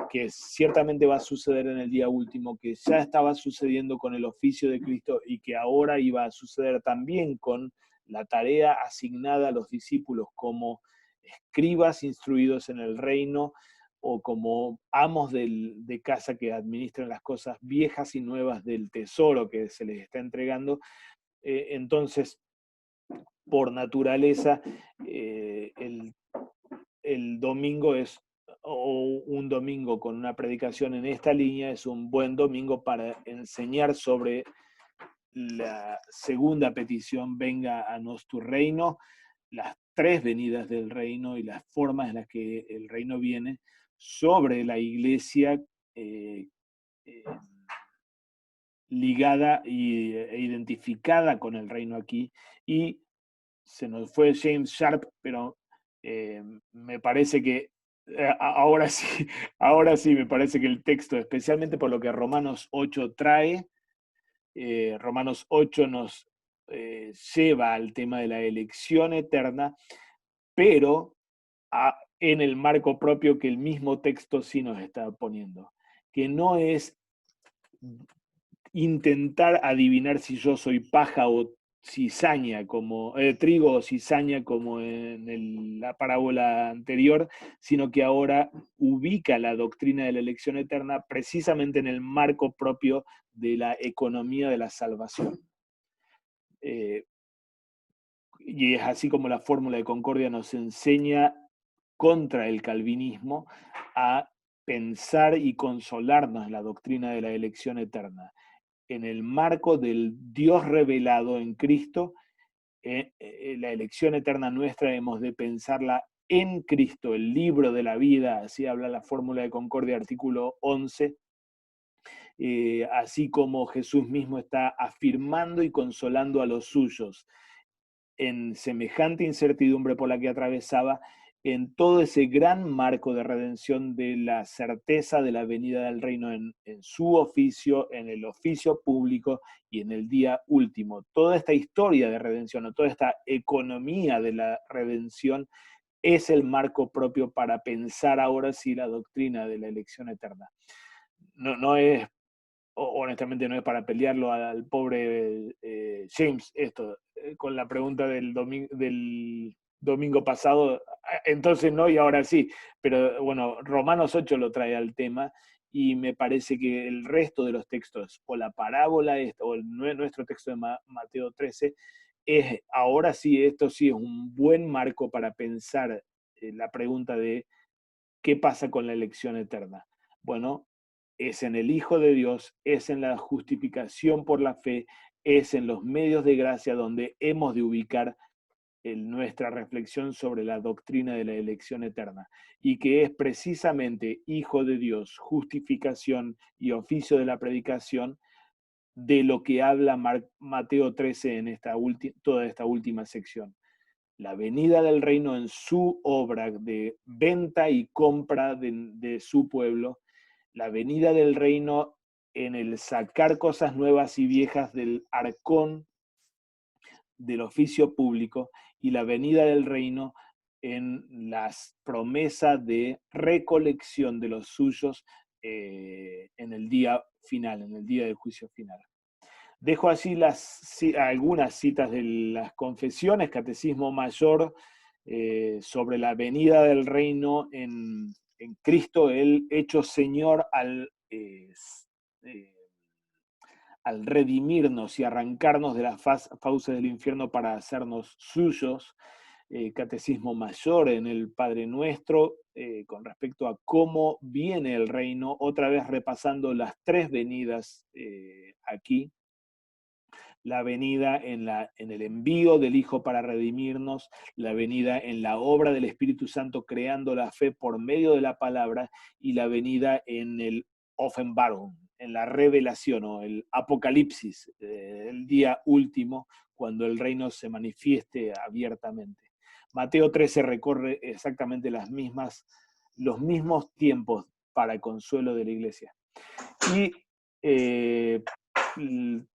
que ciertamente va a suceder en el día último, que ya estaba sucediendo con el oficio de Cristo y que ahora iba a suceder también con la tarea asignada a los discípulos como escribas instruidos en el reino o como amos de casa que administran las cosas viejas y nuevas del tesoro que se les está entregando. Entonces, por naturaleza, el domingo es, o un domingo con una predicación en esta línea, es un buen domingo para enseñar sobre la segunda petición, venga a nos tu reino, las tres venidas del reino y las formas en las que el reino viene sobre la iglesia ligada e identificada con el reino aquí. Y se nos fue James Sharp, pero me parece que ahora sí, ahora sí me parece que el texto, especialmente por lo que Romanos 8 trae, Romanos 8 nos lleva al tema de la elección eterna, pero en el marco propio que el mismo texto sí nos está poniendo, que no es intentar adivinar si yo soy paja o cizaña, como trigo o cizaña, como en la parábola anterior, sino que ahora ubica la doctrina de la elección eterna precisamente en el marco propio de la economía de la salvación. Y es así como la fórmula de Concordia nos enseña contra el calvinismo a pensar y consolarnos en la doctrina de la elección eterna, en el marco del Dios revelado en Cristo. La elección eterna nuestra hemos de pensarla en Cristo, el libro de la vida, así habla la fórmula de Concordia, artículo 11, así como Jesús mismo está afirmando y consolando a los suyos en semejante incertidumbre por la que atravesaba, en todo ese gran marco de redención de la certeza de la venida del reino en su oficio, en el oficio público y en el día último. Toda esta historia de redención, o toda esta economía de la redención, es el marco propio para pensar ahora sí la doctrina de la elección eterna. No es, honestamente, no es para pelearlo al pobre James, esto, con la pregunta del domingo pasado, entonces no y ahora sí, pero bueno, Romanos 8 lo trae al tema y me parece que el resto de los textos, o la parábola esta, o nuestro texto de Mateo 13, es ahora sí, esto sí es un buen marco para pensar la pregunta de ¿qué pasa con la elección eterna? Bueno, es en el Hijo de Dios, es en la justificación por la fe, es en los medios de gracia donde hemos de ubicar nuestra reflexión sobre la doctrina de la elección eterna, y que es precisamente Hijo de Dios, justificación y oficio de la predicación de lo que habla Mateo 13 en toda esta última sección. La venida del reino en su obra de venta y compra de su pueblo, la venida del reino en el sacar cosas nuevas y viejas del arcón del oficio público, y la venida del reino en las promesas de recolección de los suyos en el día final, en el día del juicio final. Dejo así algunas citas de las confesiones, Catecismo Mayor, sobre la venida del reino en Cristo, el hecho Señor al redimirnos y arrancarnos de las fauces del infierno para hacernos suyos. Catecismo Mayor en el Padre Nuestro, con respecto a cómo viene el reino, otra vez repasando las tres venidas aquí. La venida en el envío del Hijo para redimirnos, la venida en la obra del Espíritu Santo creando la fe por medio de la palabra, y la venida en el Offenbarung, en la revelación o el apocalipsis, el día último, cuando el reino se manifieste abiertamente. Mateo 13 recorre exactamente los mismos tiempos para el consuelo de la iglesia. Y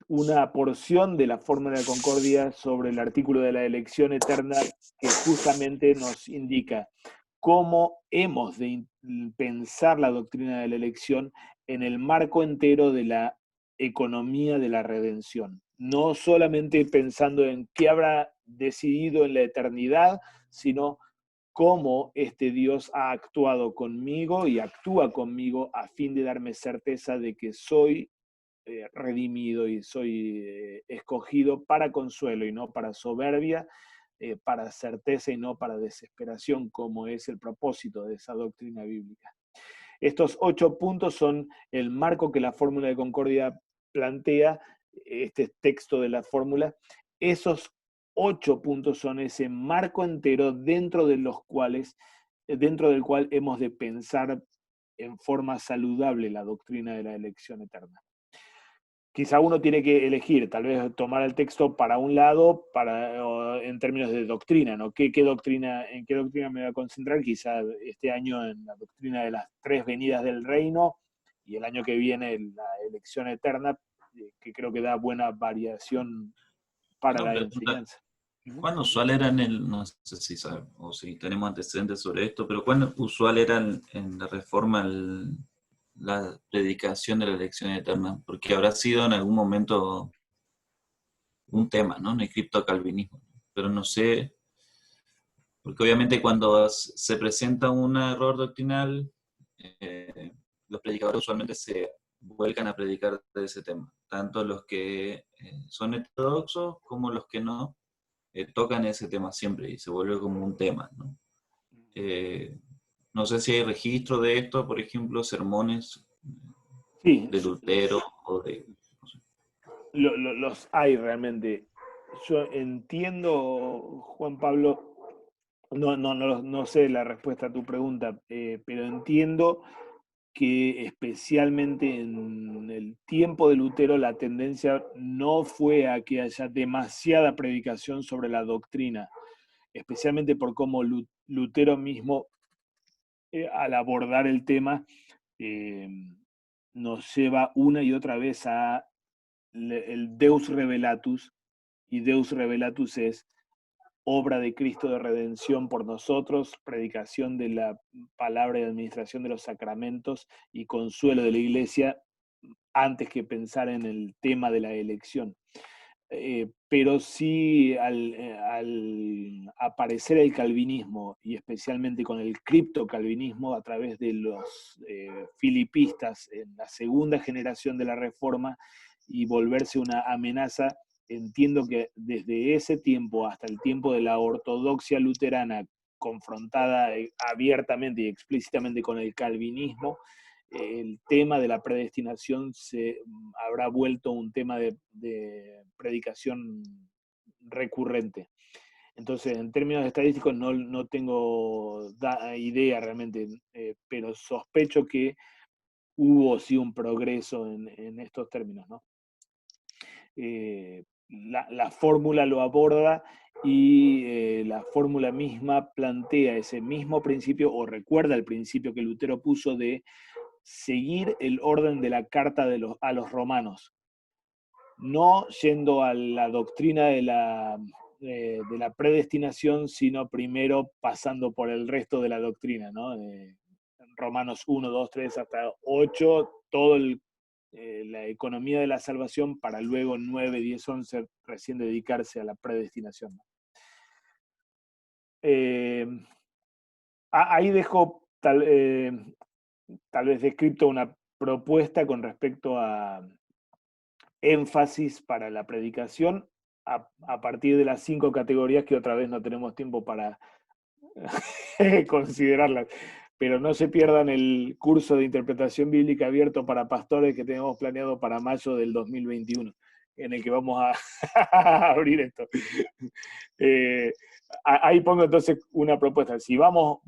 una porción de la fórmula de concordia sobre el artículo de la elección eterna que justamente nos indica cómo hemos de pensar la doctrina de la elección en el marco entero de la economía de la redención. No solamente pensando en qué habrá decidido en la eternidad, sino cómo este Dios ha actuado conmigo y actúa conmigo a fin de darme certeza de que soy redimido y soy escogido para consuelo y no para soberbia, para certeza y no para desesperación, como es el propósito de esa doctrina bíblica. Estos 8 puntos son el marco que la fórmula de concordia plantea, este texto de la fórmula. Esos 8 puntos son ese marco entero dentro del cual hemos de pensar en forma saludable la doctrina de la elección eterna. Quizá uno tiene que elegir, tal vez tomar el texto para un lado, en términos de doctrina, ¿no? ¿En qué doctrina me voy a concentrar? Quizá este año en la doctrina de las 3 venidas del reino, y el año que viene en la elección eterna, que creo que da buena variación para Una la pregunta. enseñanza. ¿Cuán usual era no sé si sabe, o si tenemos antecedentes sobre esto, pero cuán usual era en la Reforma la predicación de la elección eterna? Porque habrá sido en algún momento un tema, ¿no? En el criptocalvinismo. Pero no sé, porque obviamente cuando se presenta un error doctrinal, los predicadores usualmente se vuelcan a predicar de ese tema. Tanto los que son heterodoxos como los que no tocan ese tema siempre y se vuelve como un tema, ¿no? No sé si hay registro de esto, por ejemplo, sermones Sí, de Lutero o de... No sé. los hay realmente. Yo entiendo, Juan Pablo, no sé la respuesta a tu pregunta, pero entiendo que especialmente en el tiempo de Lutero la tendencia no fue a que haya demasiada predicación sobre la doctrina, especialmente por cómo Lutero mismo, al abordar el tema, eh, nos lleva una y otra vez a el Deus Revelatus, y Deus Revelatus es obra de Cristo de redención por nosotros, predicación de la palabra y administración de los sacramentos y consuelo de la iglesia antes que pensar en el tema de la elección. Pero sí al aparecer el calvinismo y especialmente con el criptocalvinismo a través de los filipistas en la segunda generación de la Reforma y volverse una amenaza, entiendo que desde ese tiempo hasta el tiempo de la ortodoxia luterana confrontada abiertamente y explícitamente con el calvinismo, el tema de la predestinación se habrá vuelto un tema de predicación recurrente. Entonces, en términos estadísticos no tengo idea realmente, pero sospecho que hubo sí un progreso en estos términos, ¿no? La fórmula lo aborda y la fórmula misma plantea ese mismo principio o recuerda el principio que Lutero puso de seguir el orden de la carta a los romanos, no yendo a la doctrina de la predestinación, sino primero pasando por el resto de la doctrina, ¿no? Romanos 1, 2, 3 hasta 8, todo la economía de la salvación para luego 9, 10, 11 recién dedicarse a la predestinación. Ahí dejo tal vez descrito una propuesta con respecto a énfasis para la predicación a partir de las 5 categorías que otra vez no tenemos tiempo para considerarlas. Pero no se pierdan el curso de interpretación bíblica abierto para pastores que tenemos planeado para mayo del 2021, en el que vamos a abrir esto. Ahí pongo entonces una propuesta. Si vamos,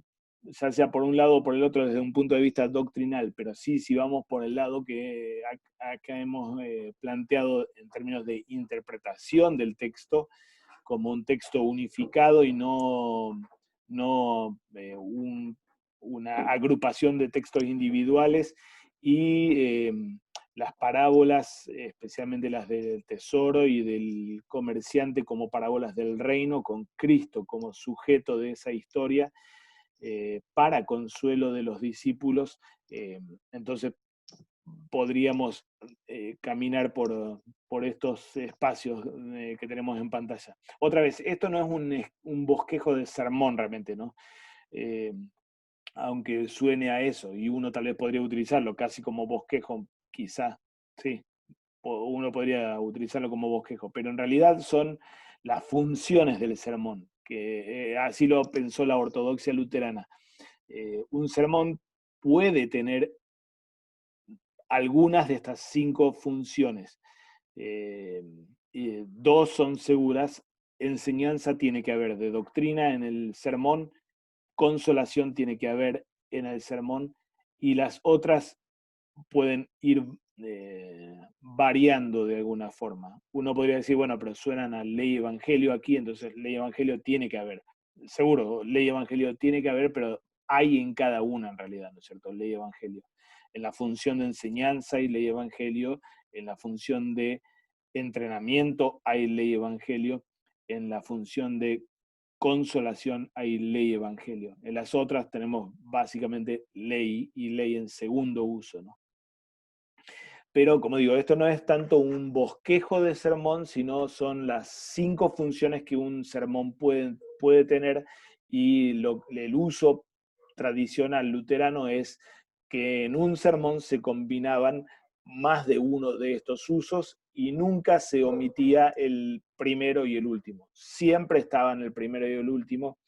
ya sea por un lado o por el otro, desde un punto de vista doctrinal, pero sí, si vamos por el lado que acá hemos planteado en términos de interpretación del texto, como un texto unificado y no una agrupación de textos individuales, y las parábolas, especialmente las del tesoro y del comerciante, como parábolas del reino, con Cristo como sujeto de esa historia, para consuelo de los discípulos. Entonces podríamos caminar por estos espacios que tenemos en pantalla. Otra vez, esto no es un bosquejo de sermón realmente, ¿no? Aunque suene a eso, y uno tal vez podría utilizarlo casi como bosquejo, quizá, sí, uno podría utilizarlo como bosquejo, pero en realidad son las funciones del sermón, que así lo pensó la ortodoxia luterana. Un sermón puede tener algunas de estas 5 funciones. 2 son seguras: enseñanza tiene que haber de doctrina en el sermón, consolación tiene que haber en el sermón, y las otras pueden ir variando de alguna forma. Uno podría decir, bueno, pero suenan a ley evangelio aquí, entonces ley evangelio tiene que haber. Seguro, ley evangelio tiene que haber, pero hay en cada una en realidad, ¿no es cierto? Ley evangelio. En la función de enseñanza hay ley evangelio, en la función de entrenamiento hay ley evangelio, en la función de consolación hay ley evangelio. En las otras tenemos básicamente ley y ley en segundo uso, ¿no? Pero, como digo, esto no es tanto un bosquejo de sermón, sino son las 5 funciones que un sermón puede tener, y el uso tradicional luterano es que en un sermón se combinaban más de uno de estos usos y nunca se omitía el primero y el último. Siempre estaban el primero y el último,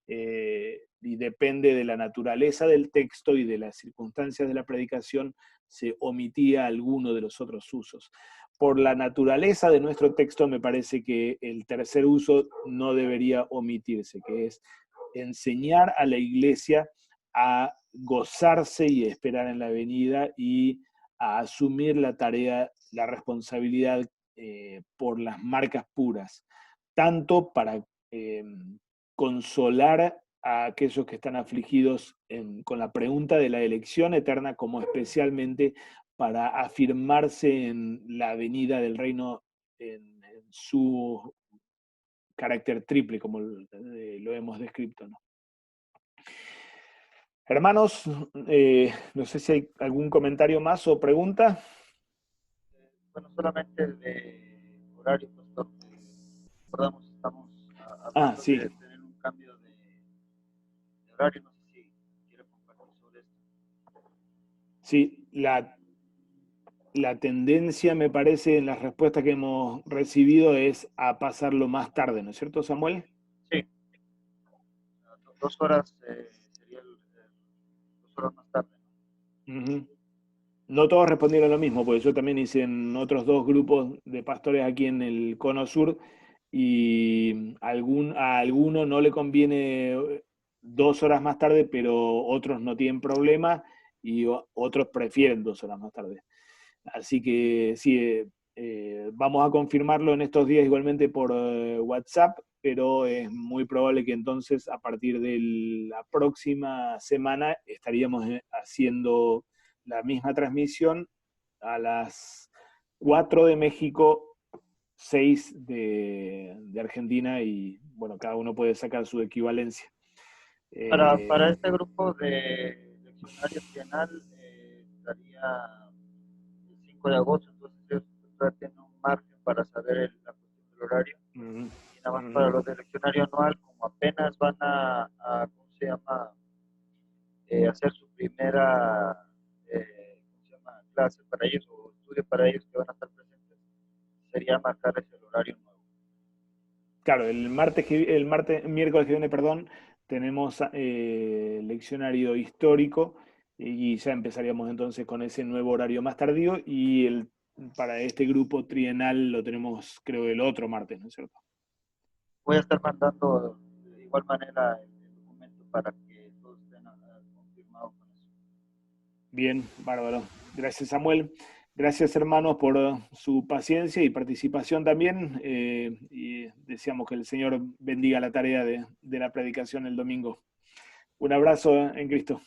y depende de la naturaleza del texto y de las circunstancias de la predicación, se omitía alguno de los otros usos. Por la naturaleza de nuestro texto, me parece que el tercer uso no debería omitirse, que es enseñar a la iglesia a gozarse y esperar en la venida y a asumir la tarea, la responsabilidad por las marcas puras, tanto para consolar a aquellos que están afligidos con la pregunta de la elección eterna, como especialmente para afirmarse en la venida del reino en su carácter triple, como lo hemos descrito, ¿no? Hermanos, no sé si hay algún comentario más o pregunta. Bueno, solamente el de horario, pastor. Recordamos, estamos Sí. de tener un cambio de horario. No sé si quiere compartir sobre esto. Sí, la tendencia, me parece, en las respuestas que hemos recibido es a pasarlo más tarde, ¿no es cierto, Samuel? Sí. 2 horas sería 2 horas más tarde, ¿no? No todos respondieron lo mismo, porque yo también hice en otros 2 grupos de pastores aquí en el Cono Sur, y a alguno no le conviene 2 horas más tarde, pero otros no tienen problema, y otros prefieren 2 horas más tarde. Así que sí, vamos a confirmarlo en estos días igualmente por WhatsApp, pero es muy probable que entonces a partir de la próxima semana estaríamos haciendo la misma transmisión a las 4 de México, 6 de Argentina, y bueno, cada uno puede sacar su equivalencia. Para este grupo de leccionario trienal estaría el 5 de agosto, entonces ellos todavía tienen un margen para saber la cuestión del horario. Y nada más para los de leccionario anual, como apenas van a ¿cómo se llama? Hacer su primera ¿cómo se llama? Clase para ellos o estudio para ellos que van a estar presentes, sería marcarles el horario nuevo. Claro, miércoles que viene, perdón, tenemos leccionario histórico, y ya empezaríamos entonces con ese nuevo horario más tardío, y para este grupo trienal lo tenemos, creo, el otro martes, ¿no es cierto? Voy a estar mandando de igual manera el documento para que todos estén confirmados con eso. Bien, bárbaro. Gracias, Samuel. Gracias, hermanos, por su paciencia y participación también, y deseamos que el Señor bendiga la tarea de la predicación el domingo. Un abrazo en Cristo.